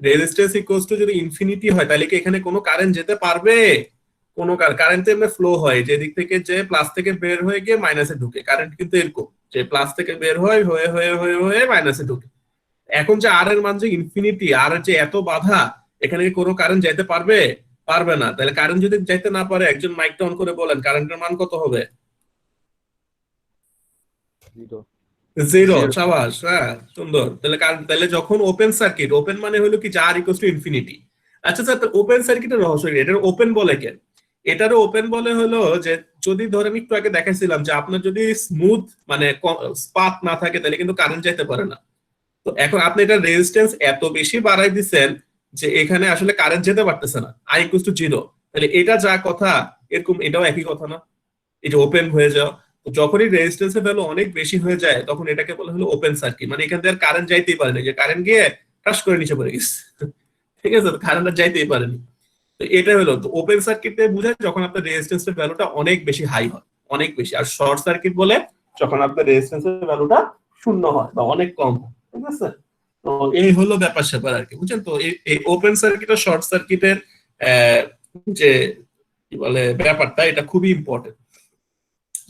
রেজিস্ট্যান্স ইকুয়ালস টু যদি ইনফিনিটি হয়, তাহলে কি এখানে কোনো কারেন্ট যেতে পারবে? কোনো কারেন্ট এমনি ফ্লো হয়, যে দিক থেকে যে প্লাস থেকে বের হয়ে গিয়ে মাইনাসে ঢুকে। কারেন্ট কিন্তু এরকম, যে প্লাস থেকে বের হয় হয়ে হয়ে হয়ে হয়ে মাইনাসে ঢুকে। এখন যে আর এর মান যে ইনফিনিটি, আর যে এত বাধা, এখানে কি কোনো কারেন্ট যাইতে পারবে? পারবে না। তাহলে কারেন্ট যদি যাইতে না পারে, একজন মাইকটা অন করে বলেন কারেন্টের মান কত হবে? জিরো। সাবাস, হ্যাঁ, সুন্দর। তাহলে যখন ওপেন সার্কিট, ওপেন মানে হলো কি, আর ইকুয়ালস টু ইনফিনিটি। আচ্ছা স্যার, ওপেন সার্কিটের রহস্য কি? এটার ওপেন বলে কেন? এটারও ওপেন বলে হলো যে যদি ধরেন একটু আগে দেখাইছিলাম যে আপনার যদি স্মুথ মানে পাথ না থাকে, তাহলে কিন্তু কারেন্ট যাইতে পারে না। তো এখন আপনি এটা রেজিস্ট্যান্স এত বেশি বাড়াই দিচ্ছেন যে এখানে আসলে কারেন্ট যেতে পারতেছে না, আই ইকুয়ালস টু জিরো। তাহলে এটা যা কথা, এরকম এটাও একই কথা না? এটা ওপেন হয়ে যাও। তো যখনই রেজিস্ট্যান্সের ভ্যালু অনেক বেশি হয়ে যায়, তখন এটাকে বলা হলো ওপেন সার্কিট। মানে এখান থেকে কারেন্ট যাইতেই পারে না, যে কারেন্ট গিয়ে ক্রাশ করে নিচে পড়ে গেছে, ঠিক আছে? কারেন্ট আর যাইতেই পারেনি। তো এটা হলো তো ওপেন সার্কিটে বোঝায় যখন আপনার রেজিস্ট্যান্সের ভ্যালুটা অনেক বেশি হাই হয়, অনেক বেশি। আর শর্ট সার্কিট বলে যখন আপনার রেজিস্ট্যান্সের ভ্যালুটা শূন্য হয় বা অনেক কম হয়, ঠিক আছে? তো এই হলো ব্যাপার স্যাপার আর কি, বুঝছেন? তো এই ওপেন সার্কিট আর শর্ট সার্কিটের যে কি বলে ব্যাপারটা, এটা খুবই ইম্পর্টেন্ট।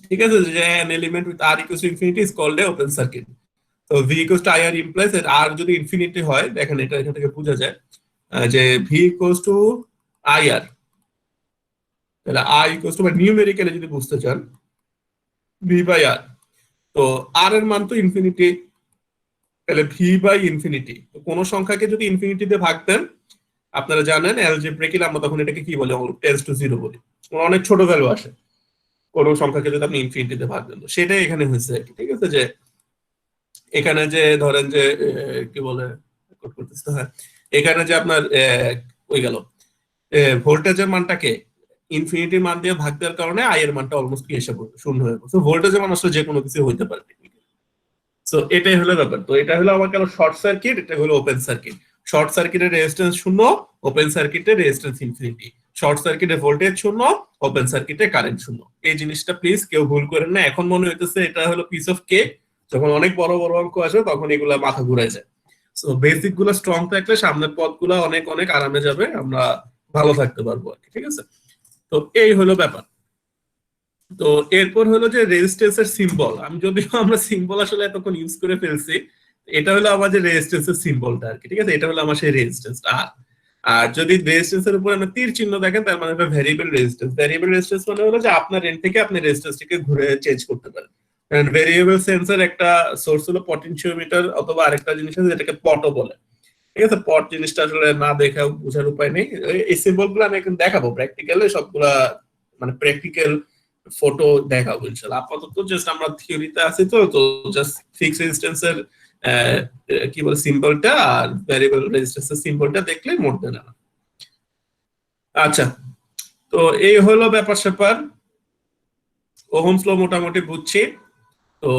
ঠিক আছে, যে an element with r equals to infinity is called a open circuit. তো v equals to ir implies that r যদি ইনফিনিটি হয়, দেখেন এটা এখান থেকে বোঝা যায় যে v equals to ir, তাহলে r equals to বা নিউমেরিক্যালি যদি বুঝতে চান v by r, তো r এর মান তো ইনফিনিটি, তাহলে v by ইনফিনিটি, কোন সংখ্যাকে যদি ইনফিনিটি দিয়ে ভাগ দেন, আপনারা জানেন অ্যালজেব্রিক্যালি আমরা তখন এটাকে কি বলি, টেন্ডস টু 0 বলি, অনেক ছোট ভ্যালু আসে কোন সংখ্যাকে যদি আপনি ইনফিনিটিতে ভাগ দেন। তো সেটাই এখানে হয়েছে আর কি। ঠিক আছে, যে এখানে যে ধরেন যে কি বলে করতেছে, হ্যাঁ এখানে যে আপনার ওই গেল ভোল্টেজের মানটাকে ইনফিনিটির মান দিয়ে ভাগ দেওয়ার কারণে আই এর মানটা অলমোস্ট কি এসে পড়বে, শূন্য হয়ে পড়ছে। ভোল্টেজের মান আসলে যে কোনো কিছু হইতে পারে। সো এটাই হলো ব্যাপার। তো এটা হলো আমার গেল শর্ট সার্কিট, এটা হলো ওপেন সার্কিট। শর্ট সার্কিটের রেজিস্ট্যান্স শূন্য, ওপেন সার্কিটের রেজিস্ট্যান্স ইনফিনিটি। শর্ট সার্কিটে ভোল্টেজ শূন্য, ওপেন সার্কিটে কারেন্ট শূন্য। এই জিনিসটা প্লিজ কেউ ভুল করেন না। এখন মনে হইতেছে এটা হলো পিস অফ কেক, যখন অনেক বড় বড় অঙ্ক আসে তখন এগুলা মাথা ঘুরে যায়। সো বেসিক গুলো স্ট্রং থাকলে সামনের পথগুলো অনেক অনেক আরামে যাবে, আমরা ভালো থাকতে পারবো আর কি। ঠিক আছে, তো এই হলো ব্যাপার। তো এরপর হলো যে রেজিস্ট্যান্সের সিম্বল, আমি যদিও আমরা সিম্বল আসলে এতক্ষণ ইউজ করে ফেলছি, এটা হলো আমাদের রেজিস্ট্যান্সের সিম্বলটা আর কি। ঠিক আছে, এটা হলো আমার সেই রেজিস্ট্যান্স। আর যদি রেজিস্ট্যান্সের উপর আপনি তীর চিহ্ন দেখেন, তার মানে এটা ভেরিয়েবল রেজিস্ট্যান্স। ভেরিয়েবল রেজিস্ট্যান্স মানে হলো যে আপনার এন্ড থেকে আপনি রেজিস্ট্যান্সটাকে ঘুরে চেঞ্জ করতে পারেন। কারণ ভেরিয়েবল সেন্সের একটা সোর্স হলো পটেনশিওমিটার, অথবা আরেকটা জিনিস আছে যেটাকে পটও বলে। ঠিক আছে, পট জিনিসটা আসলে না দেখা বোঝার উপায় নেই। এই সিম্বল গুলো আমি এখন দেখাবো প্র্যাকটিক্যালি, সবগুলা মানে প্র্যাকটিক্যাল ফটো দেখাবো ইনশাআল্লাহ। আপাতত জাস্ট আমরা থিওরিতে আছি, তো জাস্ট ফিক্সড রেজিস্ট্যান্সের কি বলে সিম্বলটা আর ভ্যারিয়েবল রেজিস্ট্যান্সের সিম্বলটা দেখলে মোট দেনা। আচ্ছা, তো এই হলো ব্যাপার স্যাপার। ওহমস ল মোটামুটি বুঝছি। তো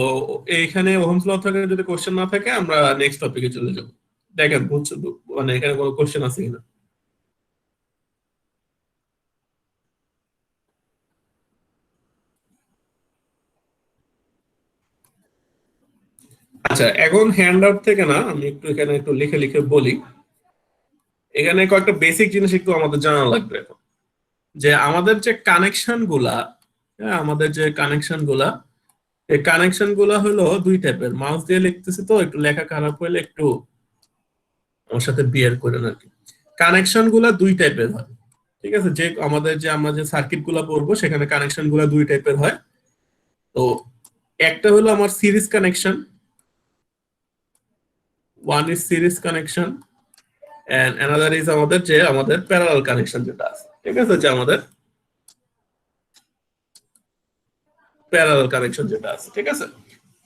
এইখানে ওহমস ল থেকে যদি কোশ্চেন না থাকে আমরা নেক্সট টপিকে চলে যাব। দেখেন বুঝছো মানে এখানে কোনো কোশ্চেন আছে কিনা। আচ্ছা, এখন হ্যান্ড আউট থেকে না, আমি একটু এখানে একটু লিখে লিখে বলি। এখানে কয়েকটা বেসিক জিনিস একটু আমাদের জানা লাগবে এখন, যে আমাদের যে কানেকশন গুলা, আমাদের যে কানেকশন গুলা, এই কানেকশন গুলা হলো দুই টাইপের। মাউস দিয়ে লিখতেছি তো একটু লেখা খারাপ হলে একটু আমার সাথে বিয়ার করেন আর কি। কানেকশন গুলা দুই টাইপের হয়। ঠিক আছে, যে আমাদের যে আমরা যে সার্কিট গুলা পড়বো সেখানে কানেকশন গুলা দুই টাইপের হয়। তো একটা হলো আমার series connection, one is series connection and another is আমাদের যে আমাদের প্যারালাল কানেকশন যেটা আছে। ঠিক আছে, যে আমাদের প্যারালাল কানেকশন যেটা আছে। ঠিক আছে,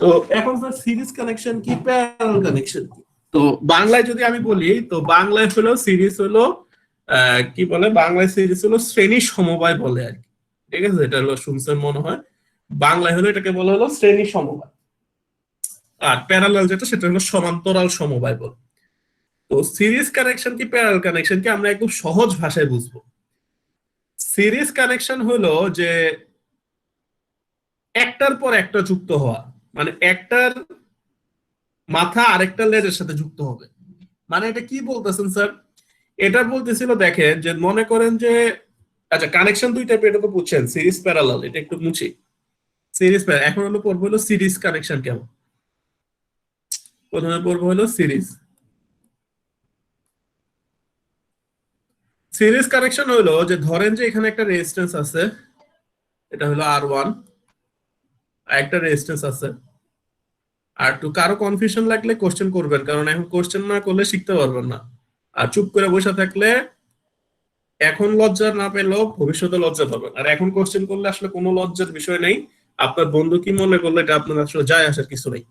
তো এখন স্যার সিরিজ কানেকশন কি, প্যারালাল কানেকশন কি? তো বাংলায় যদি আমি বলি, তো বাংলায় হলো সিরিজ হলো কি বলে, বাংলায় সিরিজ হলো শ্রেণী সমবায় বলে আর কি। ঠিক আছে, এটা হলো শুনছেন মনে হয়, বাংলায় হলো এটাকে বলা হলো শ্রেণী সমবায়। আর প্যারালাল যেটা সেটা হলো সমান্তরাল সমবায় বলে। তো সিরিজ কানেকশন কি প্যারালাল কানেকশন কি আমরা একদম সহজ ভাষায় বুঝবো। সিরিজ কানেকশন হলো যে একটার পর একটা যুক্ত হওয়া, মানে একটার মাথা আরেকটা লেজের সাথে যুক্ত হবে। মানে এটা কি বলতেছেন স্যার? এটা বলতেছিল দেখেন যে মনে করেন যে, আচ্ছা কানেকশন দুই টাইপের, এটা তো বুঝছেন, সিরিজ প্যারালাল। এটা একটু মুছি, সিরিজ প্যারালাল। এখন হলো পড়বো হলো সিরিজ কানেকশন কেমন। প্রথমে পড়বো হলো সিরিজ। সিরিজ কানেকশন হলো যে ধরেন যে এখানে একটা রেজিস্ট্যান্স আছে, এটা হলো R1, আর একটা রেজিস্ট্যান্স আছে R2। কারো কনফিউশন লাগলে কোশ্চেন করবেন, কারণ এখন কোশ্চেন না করলে শিখতে পারবেন না। আর চুপ করে বসে থাকলে এখন লজ্জা না পেলেও ভবিষ্যতে লজ্জা পাবেন। আর এখন কোশ্চেন করলে আসলে কোনো লজ্জার বিষয় নেই। আপনার বন্ধু কি মনে করলো এটা আপনার আসলে যায় আসার কিছু নেই।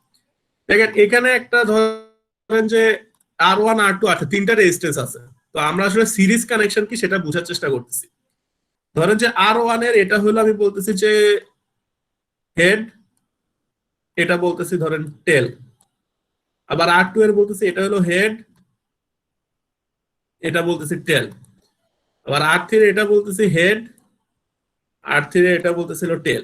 দেখেন এখানে একটা ধরেন যে R1 R2 আছে, তিনটা রেজিস্ট্যান্স আছে। তো আমরা আসলে সিরিজ কানেকশন কি সেটা বোঝার চেষ্টা করতেছি। ধরেন যে R1 এর এটা হলো আমি বলতেছি যে হেড, এটা বলতেছি ধরেন টেল। আবার R2 এর বলতেছি এটা হলো হেড, এটা বলতেছি টেল। আবার R3 এর এটা বলতেছি হেড, R3 এর এটা বলতেছিল টেল।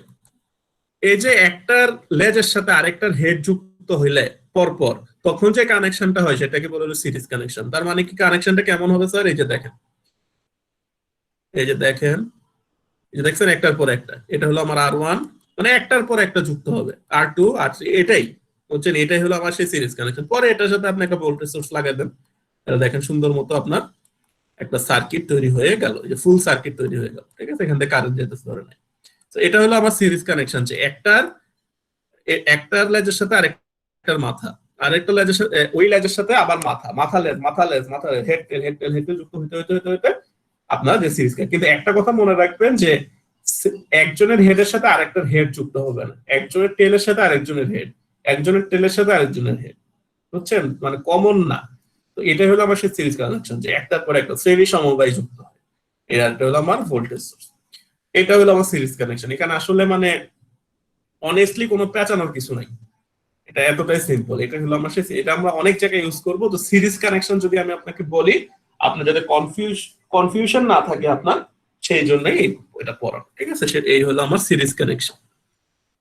এই যে একটার লেজের সাথে আরেকটার হেড যুক্ত হইলে পরপর তখন যে কানেকশনটা হয় সেটাকে বলা হলো সিরিজ কানেকশন। তার মানে কি কানেকশনটা কেমন হবে স্যার? এই যে দেখেন, এই যে দেখেন, এই যে দেখছেন একটার পর একটা, এটা হলো আমার R1, মানে একটার পর একটা যুক্ত হবে, R2 R3 এটাই বুঝছেন, এটাই হলো আমার সেই সিরিজ কানেকশন। পরে এটার সাথে আপনি একটা ভোল্টেজ সোর্স লাগাই দেন, এটা দেখেন সুন্দর মতো আপনার একটা সার্কিট তৈরি হয়ে গেল, যে ফুল সার্কিট তৈরি হয়ে গেল, ঠিক আছে, এখান থেকে কারেন্ট যেতেছে ধরে নেয়। তো এটা হলো আমার সিরিজ কানেকশন, যে একটার লেজের সাথে আরেকটার মাথা, আরেকটা লেজের সাথে ওই লেজের সাথে আবার মাথা, মাথা লেজ হেড টেল যুক্ত হইতে হইতে হইতে হইতে আপনার যে সিরিজ। কিন্তু একটা কথা মনে রাখবেন যে একজনের হেডের সাথে আরেকটার হেড যুক্ত হবে না, একজনের টেলের সাথে আরেকজনের হেড, একজনের টেলের সাথে আরেকজনের হেড, বুঝছেন, মানে কমন না। তো এটা হলো আমার সেই সিরিজ কানেকশন, যে একটার পর একটা শ্রেণী সমবায় যুক্ত হয়। এটা হলো আমার ভোল্টেজ সোর্স, এটা হলো আমার সিরিজ কানেকশন। এখানে আসলে মানে অনেস্টলি কোনো পেঁচানোর কিছু নাই, এটা এতটাই সিম্পল। এটা হলো আমার এটা আমরা অনেক জায়গায় ইউজ করব। তো সিরিজ কানেকশন যদি আমি আপনাকে বলি, আপনার যাতে কনফিউশন না থাকে আপনার, সেই জন্যই এটা পড়া, ঠিক আছে। এই হলো আমার সিরিজ কানেকশন।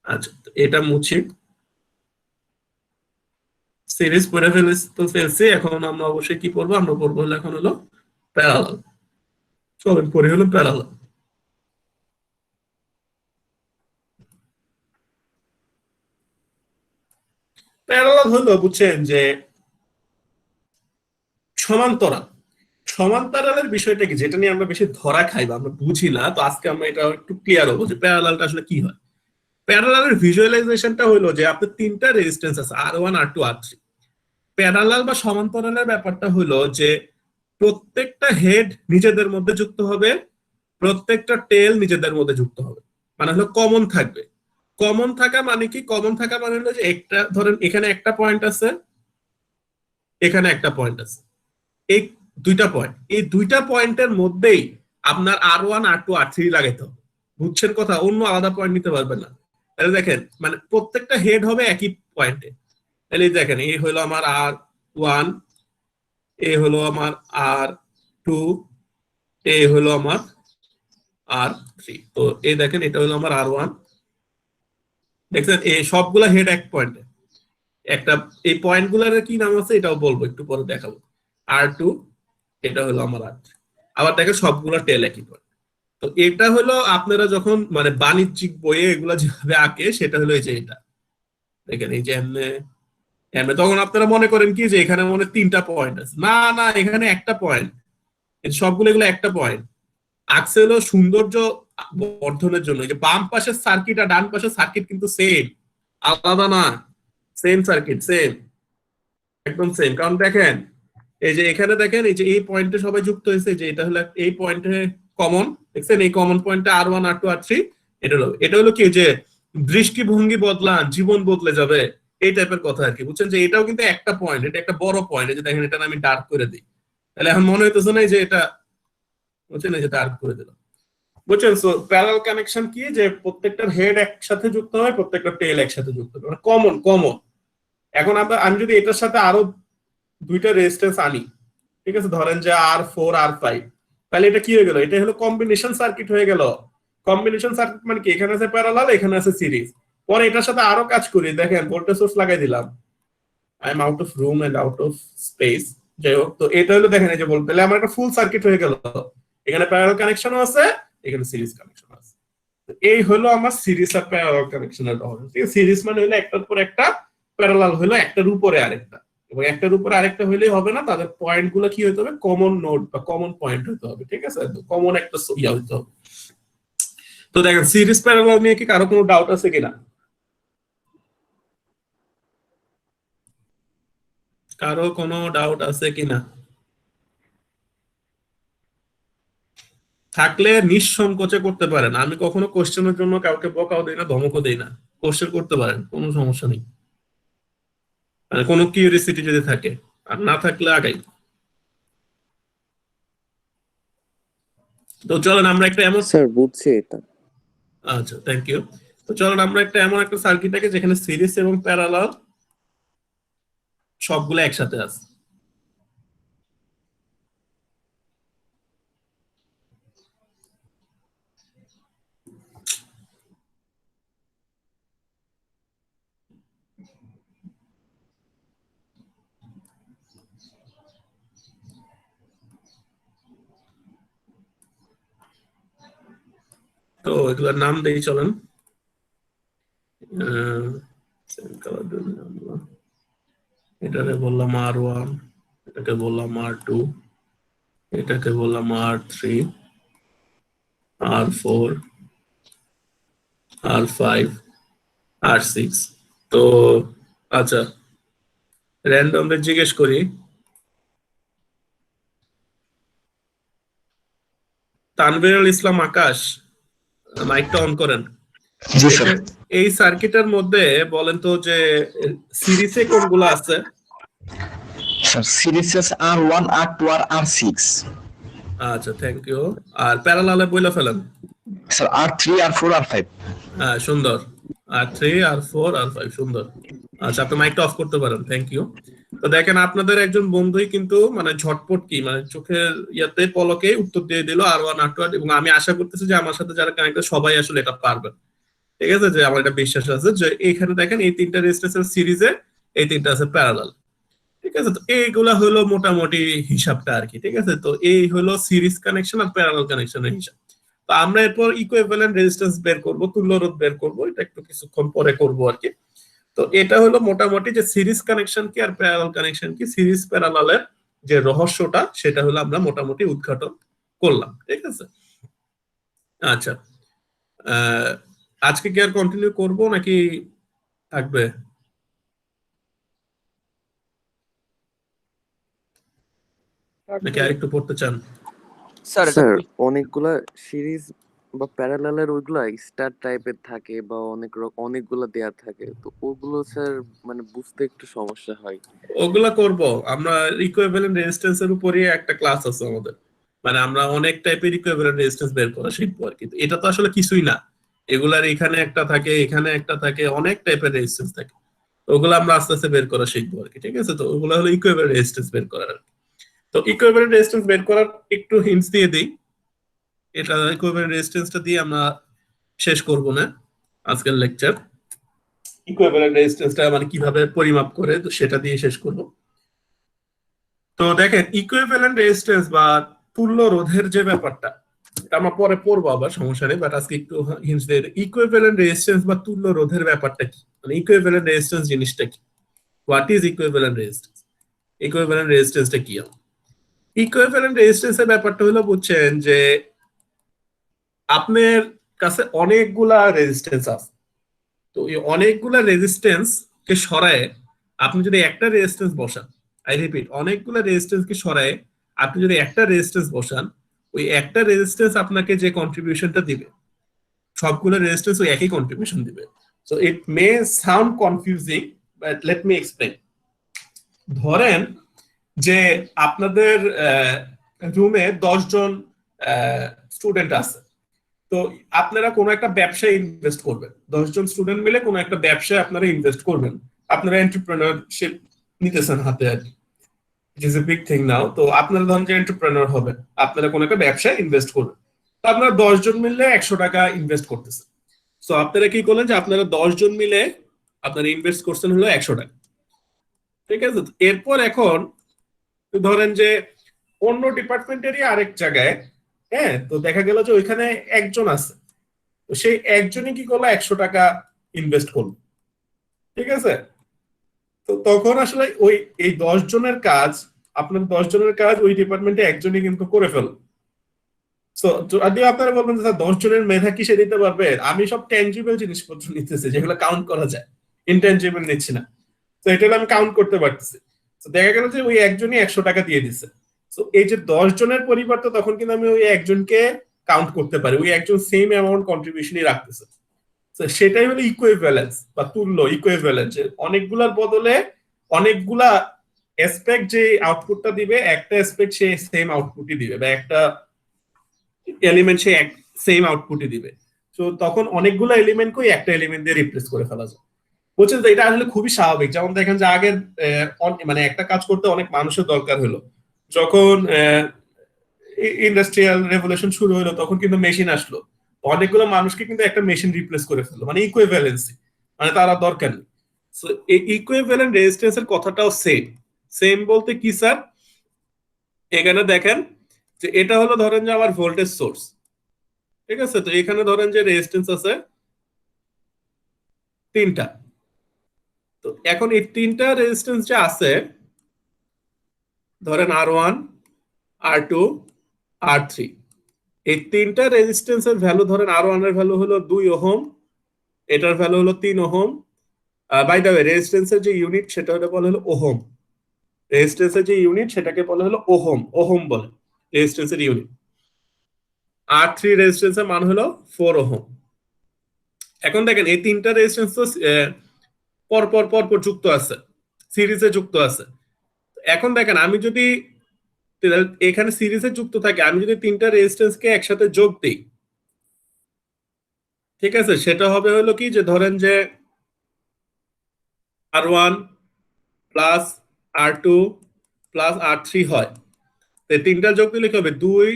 আচ্ছা, তো এটা মুছি, সিরিজ পড়ে ফেলছি। এখন আমরা অবশ্যই কি পড়বো, আমরা পড়বো হলো এখন হলো প্যারালাল। চলেন পরে হলো প্যারালাল। প্যারালাল হলো বুঝছেন যে সমান্তরাল। সমান্তরালের বিষয়টা কি, যেটা নিয়ে আমরা বেশি ধরা খাই বা আমরা বুঝি না, তো আজকে আমরা এটা একটু ক্লিয়ার হবো যে প্যারালালটা আসলে কি হয়। প্যারালালের ভিজুয়ালাইজেশনটা হলো যে আপনার তিনটা রেজিস্ট্যান্স আছে, R1 R2 R3। প্যারালাল বা সমান্তরালের ব্যাপারটা হলো যে প্রত্যেকটা হেড নিজেদের মধ্যে যুক্ত হবে, প্রত্যেকটা টেল নিজেদের মধ্যে যুক্ত হবে, মানে হলো কমন থাকবে। কমন থাকা মানে কি, কমন থাকা মানে হলো যে একটা ধরেন এখানে একটা পয়েন্ট আছে, এখানে একটা পয়েন্ট আছে, এই দুইটা পয়েন্ট, এই দুইটা পয়েন্টের মধ্যেই আপনার R1 R2 R3 লাগাইতে হবে, বুঝছেন কথা, অন্য আলাদা পয়েন্ট নিতে পারবেন না। তাহলে দেখেন মানে প্রত্যেকটা হেড হবে একই পয়েন্টে। তাহলে দেখেন এই হলো আমার R1, এই হলো আমার R2, এই হলো আমার R3। তো এই দেখেন এটা হলো আমার R1, দেখছেন এই সবগুলা হেড এক পয়েন্টে একটা। এই পয়েন্ট গুলার কি নাম আছে এটাও বলবো, একটু পরে দেখাবো। R2, এটা হলো আমার R3। আবার দেখেন সবগুলা টেল একই পয়েন্ট। তো এটা হলো আপনারা যখন মানে বাণিজ্যিক বইয়ে এগুলা যেভাবে আঁকে, সেটা হলো এই যে এটা দেখেন, এই যে এমনে এমনে, তখন আপনারা মনে করেন কি যে এখানে মনে তিনটা পয়েন্ট আছে, না না, এখানে একটা পয়েন্ট, সবগুলো এগুলো একটা পয়েন্ট। আঁকছে হলো সৌন্দর্য বর্ধনের জন্য। এই যে বাম পাশের সার্কিট আর ডান পাশের সার্কিট কিন্তু সেম, আলাদা না, সেম সার্কিট, সেম, একদম সেম। কারণ দেখেন এই যে এখানে দেখেন, এই যে এই পয়েন্টে সবাই যুক্ত হয়েছে, যে এটা হলো এই পয়েন্টে কমন, দেখছেন এই কমন পয়েন্টে R1 R2 R3। এটা হলো কি যে দৃষ্টিভঙ্গি বদলান জীবন বদলে যাবে, এই টাইপের কথা আর কি, বুঝছেন। যে এটাও কিন্তু একটা পয়েন্ট, এটা একটা বড় পয়েন্ট। এই যে দেখেন এটা আমি ডার্ক করে দিই, তাহলে এখন মনে হইতেছে না যে এটা, বুঝছেন, এই যে ডার্ক করে দিলাম, বুঝছেন। সো প্যারালাল কানেকশন কি, যে প্রত্যেকটার হেড একসাথে যুক্ত হয়, প্রত্যেকটা টেল একসাথে যুক্ত হয়, মানে কমন কমন। এখন আমি যদি এটার সাথে আরো দুইটা রেজিস্ট্যান্স আনি, ঠিক আছে, ধরেন যে R4 R5, তাহলে এটা কি হয়ে গেল, এটা হলো কম্বিনেশন সার্কিট হয়ে গেল। কম্বিনেশন সার্কিট মানে কি, এখানে আছে প্যারালাল, এখানে আছে সিরিজ। পরে এটার সাথে আরো কাজ করি, দেখেন ভোল্টেজ সোর্স লাগাই দিলাম, I am out of room and out of space, যাই হোক। তো এটা হলো দেখেন এই যে বলতে, তাহলে আমার একটা ফুল সার্কিট হয়ে গেল, এখানে প্যারালাল কানেকশনও আছে, এখানে সিরিজ কানেকশন আছে। এই হলো আমার সিরিজ আর প্যারালাল কানেকশনের ধরন, ঠিক আছে। সিরিজ মানে হলো একটার পর একটা, প্যারালাল হলো একটার উপরে আরেকটা। এবং একটার উপরে আরেকটা হইলেই হবে না, তাদের পয়েন্ট গুলো কি হইতে হবে, কমন নোড বা কমন পয়েন্ট হইতে হবে, ঠিক আছে, কমন একটা ইয়া হইতে হবে। তো দেখেন সিরিজ প্যারালাল নিয়ে কি কারো কোনো ডাউট আছে কিনা, কারো কোনো ডাউট আছে কিনা? থাকলে নিঃসংকোচে করতে পারেন, আমি কখনো কোশ্চেনের জন্য কাউকে বকাও দেই না, ধমকও দেই না। কোশ্চেন করতে পারেন, কোনো সমস্যা নেই, মানে কোনো কিউরিসিটি যদি থাকে। আর না থাকলে আগাই। তো চলেন আমরা একটা এমন, স্যার বুঝছি এটা। আচ্ছা থ্যাংক ইউ। তো চলেন আমরা একটা এমন একটা সার্কিট আছে যেখানে সিরিজ এবং প্যারালাল সবগুলো একসাথে আছে। তো এগুলোর নাম দেই চলেন। সেম কালার এটাকে বললাম R1, এটাকে বললাম R2, এটাকে বললাম R3, R4, R5, R6। তো আচ্ছা, র্যান্ডমলি জিজ্ঞেস করি, তানভীরুল ইসলাম আকাশ, মাইকটা অন করেন। জি স্যার। এই সার্কিটের মধ্যে বলেন তো যে সিরিজে কোনগুলো আছে? স্যার সিরিজেস R1 R2 আর R6 আচ্ছা, থ্যাংক ইউ। আর প্যারালালে বইলা ফেলেন। স্যার R3 R4 R5 হ্যাঁ, সুন্দর। R3 R4 R5, সুন্দর। আচ্ছা, আপনি মাইকটা অফ করতে পারেন, থ্যাংক ইউ। তো দেখেন, আপনাদের একজন বন্ধুই কিন্তু মানে ঝটপট কি মানে চোখের ইয়াতে পলকে উত্তর দিয়ে দিল R1 R2, এবং আমি আশা করতেছি যে আমার সাথে যারা কানেক্টেড সবাই আসলে এটা পারবেন। ঠিক আছে, যে আমার এটা বিশ্বাস আছে যে এখানে দেখেন এই তিনটা রেজিস্ট্যান্সের সিরিজে, এই তিনটা আছে প্যারালাল। ঠিক আছে, তো এইগুলা হলো মোটামুটি হিসাবটা আর কি। ঠিক আছে, তো এই হলো সিরিজ কানেকশন আর প্যারালাল কানেকশনের হিসাব। তো আমরা এরপর ইকুইভ্যালেন্ট রেজিস্ট্যান্স বের করব, তুল্য রোধ বের করব, এটা একটু কিছুক্ষণ পরে করব আর কি। তো এটা হলো মোটামুটি যে সিরিজ কানেকশন কি আর প্যারালাল কানেকশন কি, সিরিজ প্যারালালের যে রহস্যটা সেটা হলো আমরা মোটামুটি উদ্ঘাটন করলাম। ঠিক আছে, আচ্ছা, আজকে কি আর কন্টিনিউ করব নাকি থাকবে? নাকি আরেকটু পড়তে চান? স্যার স্যার অনেকগুলা সিরিজ বা প্যারালালের ওইগুলা স্টার টাইপের থাকে বা অনেকগুলা দেয়া থাকে, তো ওগুলো স্যার মানে বুঝতে একটু সমস্যা হয়। ওগুলা করব আমরা। ইকুইভ্যালেন্ট রেজিস্ট্যান্স এর উপরে একটা ক্লাস আছে আমাদের, মানে আমরা অনেক টাইপের ইকুইভ্যালেন্ট রেজিস্ট্যান্স বের করা শিখবো আর কি। এটা তো আসলে কিছুই না, এগুলার এখানে একটা থাকে, এখানে একটা থাকে, অনেক টাইপের রেজিস্ট্যান্স থাকে। তো ওগুলো আমরা আস্তে আস্তে বের করা শিখবো আর কি। ঠিক আছে, তো ওগুলো হলো ইকুইভ্যালেন্ট রেজিস্ট্যান্স বের করার আর কি। তো ইকুইভ্যালেন্ট রেজিস্ট্যান্স বের করার একটু হিন্টস দিয়ে দিই। এটা ইকুইভ্যালেন্ট রেজিস্ট্যান্সটা দিয়ে আমরা শেষ করব না আজকের লেকচার। ইকুইভ্যালেন্ট রেজিস্ট্যান্সটা মানে কিভাবে পরিমাপ করে, তো সেটা দিয়ে শেষ করব। তো দেখেন, ইকুইভ্যালেন্ট রেজিস্ট্যান্স বা তুল্য রোধের যে ব্যাপারটা, এটা আমরা পরে পড়বো আবার, সমস্যা নেই, বাট আজকে একটু হিন্টস দিয়ে ইকুইভ্যালেন্ট রেজিস্ট্যান্স বা তুল্য রোধের ব্যাপারটা কি, মানে ইকুইভ্যালেন্ট রেজিস্ট্যান্স জিনিসটা কি, what is equivalent resistance, equivalent রেজিস্ট্যান্সটা কি? ইকুইভ্যালেন্ট রেজিস্ট্যান্সের ব্যাপারটা হলো, বুঝছেন যে আপনার কাছে অনেকগুলা রেজিস্ট্যান্স আছে। তো এই অনেকগুলা রেজিস্ট্যান্স কে সরায় আপনি যদি একটা রেজিস্ট্যান্স বসান, আই রিপিট, অনেকগুলা রেজিস্ট্যান্স কে সরায় আপনি যদি একটা রেজিস্ট্যান্স বসান, ওই একটা রেজিস্ট্যান্স আপনাকে যে কন্ট্রিবিউশনটা দিবে, সবগুলো রেজিস্ট্যান্স ওই একই কন্ট্রিবিউশন দিবে। So it may sound confusing, but let me explain. ধরেন যে আপনাদের রুমে 10 জন স্টুডেন্ট আছে। তো আপনারা কোনো একটা ব্যবসায় ইনভেস্ট করবেন, 10 জন স্টুডেন্ট মিলে কোনো একটা ব্যবসায় আপনারা ইনভেস্ট করবেন। আপনারা এন্টারপ্রেনারশিপ নিতেছেন হাতে আর কি, it is a big thing now. তো আপনারা ধরেন যে এন্টারপ্রেনার হবেন, আপনারা কোনো একটা ব্যবসায় ইনভেস্ট করবেন। তো আপনারা 10 জন মিলে 100 টাকা ইনভেস্ট করতেছেন। তো আপনারা কি করলেন যে আপনারা 10 জন মিলে আপনারা ইনভেস্ট করছেন হলো 100 টাকা। ঠিক আছে, এরপর এখন ধরেন যে অন্য ডিপার্টমেন্টেরই আরেক জায়গায়, হ্যাঁ, তো দেখা গেল যে ওইখানে একজন আছে, তো সেই একজনই কি করলো 100 টাকা ইনভেস্ট করলো। ঠিক আছে, তো তখন আসলে ওই এই 10 জনের কাজ, আপনার 10 জনের কাজ ওই ডিপার্টমেন্টে একজনই কিন্তু করে ফেল। তো যদি আপনারা বলবেন যে 10 জনের মেধা কি সে দিতে পারবে, আমি সব ট্যানজিবল জিনিসপত্র নিতেছি যেগুলো কাউন্ট করা যায়, ইনট্যানজিবল নিচ্ছি না। তো এটা আমি কাউন্ট করতে পারতেছি। তো দেখা গেল যে ওই একজনই 100 টাকা দিয়ে দিচ্ছে। তো এই যে 10 জনের পরিবর্তে তখন কিন্তু আমি ওই একজনকে কাউন্ট করতে পারি, ওই একজন সেম অ্যামাউন্ট কন্ট্রিবিউশনই রাখতেছে। তো সেটাই হলো ইকুইভ্যালেন্স বা তুল্য, ইকুইভ্যালেন্স। অনেকগুলার বদলে অনেকগুলা অ্যাসপেক্ট যে আউটপুটটা দিবে, একটা অ্যাসপেক্ট সে সেম আউটপুটই দিবে, বা একটা এলিমেন্ট সে সেম আউটপুটই দিবে। তো তখন অনেকগুলো এলিমেন্টকে একটা এলিমেন্ট দিয়ে রিপ্লেস করে ফেলা যায়। বুঝছেন তো, এটা আসলে খুবই স্বাভাবিক। যেমন দেখেন যে আগের মানে একটা কাজ করতে অনেক মানুষের দরকার হলো, যখন ইন্ডাস্ট্রিয়াল রেভলিউশন শুরু হলো তখন কিন্তু মেশিন আসলো, অনেকগুলো মানুষকে কিন্তু একটা মেশিন রিপ্লেস করে ফেললো, মানে ইকুইভ্যালেন্সি, মানে তারা দরকার নেই। সো এই ইকুইভ্যালেন্ট রেজিস্ট্যান্স এর কথাটাও সেম। সেম বলতে কি স্যার, এখানে দেখেন যে এটা হলো ধরেন যে আমার ভোল্টেজ সোর্স। ঠিক আছে, তো এখানে ধরেন যে রেজিস্ট্যান্স আছে তিনটা। তো এখন এই তিনটা রেজিস্ট্যান্স যে আছে, ধরেন R1, R2, R3, এই তিনটা রেজিস্ট্যান্সের ভ্যালু ধরেন R1 এর ভ্যালু হলো 2 ওহম, এটার ভ্যালু হলো 3 ওহম। বাই দ্য ওয়ে রেজিস্ট্যান্সের যে ইউনিট সেটা বলা হলো ওহম। রেজিস্ট্যান্সের যে ইউনিট সেটাকে বলা হলো ওহম, ওহম বলে রেজিস্ট্যান্সের ইউনিট। R3 রেজিস্ট্যান্সের মান হলো 4 ওহম। এখন দেখেন এই তিনটা রেজিস্ট্যান্স তো পর পর যুক্ত আছে, সিরিজে যুক্ত আছে। এখন দেখেন আমি যদি এখানে সিরিজে যুক্ত থাকে, আমি যদি তিনটা রেজিস্ট্যান্সকে একসাথে যোগ দিই, ঠিক আছে, সেটা হবে হলো কি যে ধরেন যে R1 plus R2 plus R3 হয়। তো তিনটা যোগ দিলে কি হবে? 2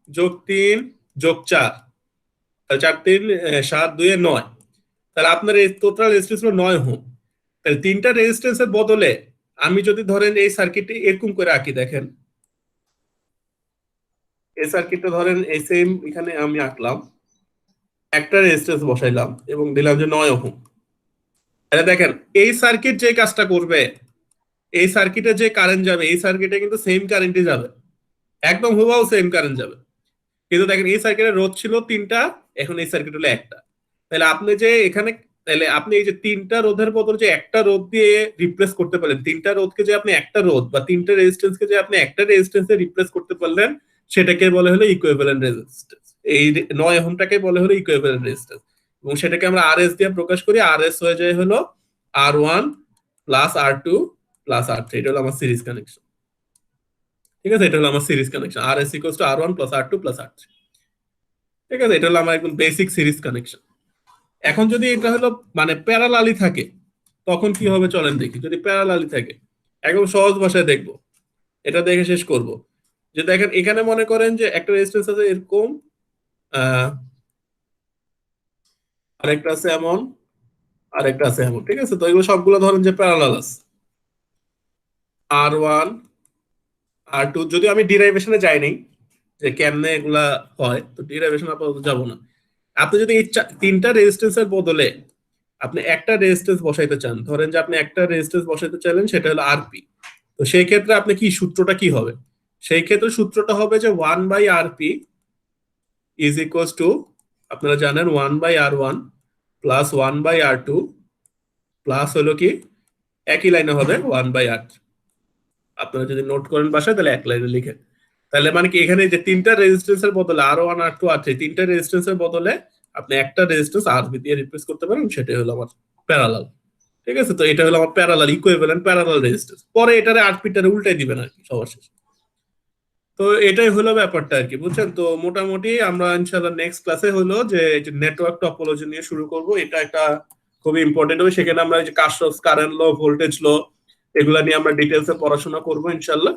যোগ 3 যোগ 4, 4 3 7 2 9। তাহলে আপনার এই টোটাল রেজিস্ট্যান্স হলো 9 ওহম। তাহলে তিনটা রেজিস্ট্যান্সের বদলে আমি যদি ধরেন এই সার্কিটটি এরকম করে আঁকি, দেখেন এই সার্কিটটা ধরেন এই সেম এখানে আমি আঁকলাম, একটা রেজিস্ট্যান্স বসাইলাম এবং দিলাম যে 9 ওহম। তাহলে দেখেন এই সার্কিট যে কাজটা করবে, এই সার্কিটে যে কারেন্ট যাবে, এই সার্কিটে কিন্তু সেম কারেন্টই যাবে, একদম হুবহু সেম কারেন্ট যাবে। কিন্তু দেখেন এই সার্কিটের রোধ ছিল 3টা, এখন এই সার্কিট হলো একটা। তাহলে আপনি যে এখানে, তাহলে আপনি এই যে 3টা রোধের বদলে যে একটা রোধ দিয়ে রিপ্লেস করতে পারলেন, 3টা রোধকে যে আপনি একটা রোধ বা 3টা রেজিস্ট্যান্সকে যে আপনি একটা রেজিস্ট্যান্সে রিপ্লেস করতে পারলেন, সেটাকে বলে হলো ইকুইভ্যালেন্ট রেজিস্ট্যান্স। এই 9 ওহমটাকে বলে হলো ইকুইভ্যালেন্ট রেজিস্ট্যান্স, এবং সেটাকে আমরা আরএস দিয়ে প্রকাশ করি। আরএস হয়ে যায় হলো R1 plus R2 plus R3। এটা হলো আমার সিরিজ কানেকশন, ঠিক আছে? এটা হলো আমার series connection, RS equals to R1 plus R2 plus R3, ঠিক আছে? এটা হলো আমার একদম বেসিক সিরিজ কানেকশন। এখন যদি এটা হলো মানে প্যারালালি থাকে, তখন কি হবে চলেন দেখি। যদি প্যারালালি থাকে, একদম সহজ ভাষায় দেখবো, এটা দেখে শেষ করব। যে দেখেন এখানে মনে করেন যে একটা রেজিস্ট্যান্স আছে এরকম, আরেকটা আছে এমন, আরেকটা আছে এমন, ঠিক আছে? তো এগুলো সবগুলো ধরেন যে প্যারালাল আছে। R1 R2, যদি আমি ডিরাইভেশনে যাই নাই যে কেমনে এগুলা হয়, তো ডিরাইভেশন আপাতত যাব না। আপনি যদি এই তিনটা রেজিস্ট্যান্সের বদলে আপনি একটা রেজিস্ট্যান্স বসাইতে চান, ধরেন যে আপনি একটা রেজিস্ট্যান্স বসাইতে চাইলেন, সেটা হলো আরপি। তো সেই ক্ষেত্রে আপনি কি সূত্রটা কি হবে? সেই ক্ষেত্রে সূত্রটা হবে যে 1/RP ইজ ইকুয়ালস টু, আপনারা জানেন 1/R1 প্লাস 1/R2 প্লাস হলো কি একই লাইনে হবে 1/R3। আপনারা যদি নোট করেন বাসায়, তাহলে এক লাইনে লিখেন। তাহলে মানে কি এখানে যে তিনটা রেজিস্ট্যান্সের বদলে R1 R2 R3, তিনটা রেজিস্ট্যান্সের বদলে আপনি একটা রেজিস্ট্যান্স আরবি দিয়ে রিপ্লেস করতে পারেন, সেটাই হলো আমার প্যারালাল, ঠিক আছে? তো এটা হলো আমার প্যারালাল, ইকুইভ্যালেন্ট প্যারালাল রেজিস্ট্যান্স। পরে এটারে আরপিটারে উল্টাই দিবেন আর কি সবার শেষে। তো এটাই হলো ব্যাপারটা আর কি, বুঝছেন? তো মোটামুটি আমরা ইনশাআল্লাহ নেক্সট ক্লাসে হলো যে নেটওয়ার্ক টপোলজি নিয়ে শুরু করব। এটা একটা খুবই ইম্পর্টেন্ট হবে, সেখানে আমরা যে কারশফস কারেন্ট ল, ভোল্টেজ ল, এগুলা নিয়ে আমরা ডিটেইলসে পড়াশোনা করব ইনশাআল্লাহ।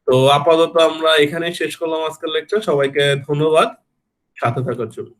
তো আপাতত আমরা এখানেই শেষ করলাম আজকের লেকচার। সবাইকে ধন্যবাদ সাথে থাকার জন্য।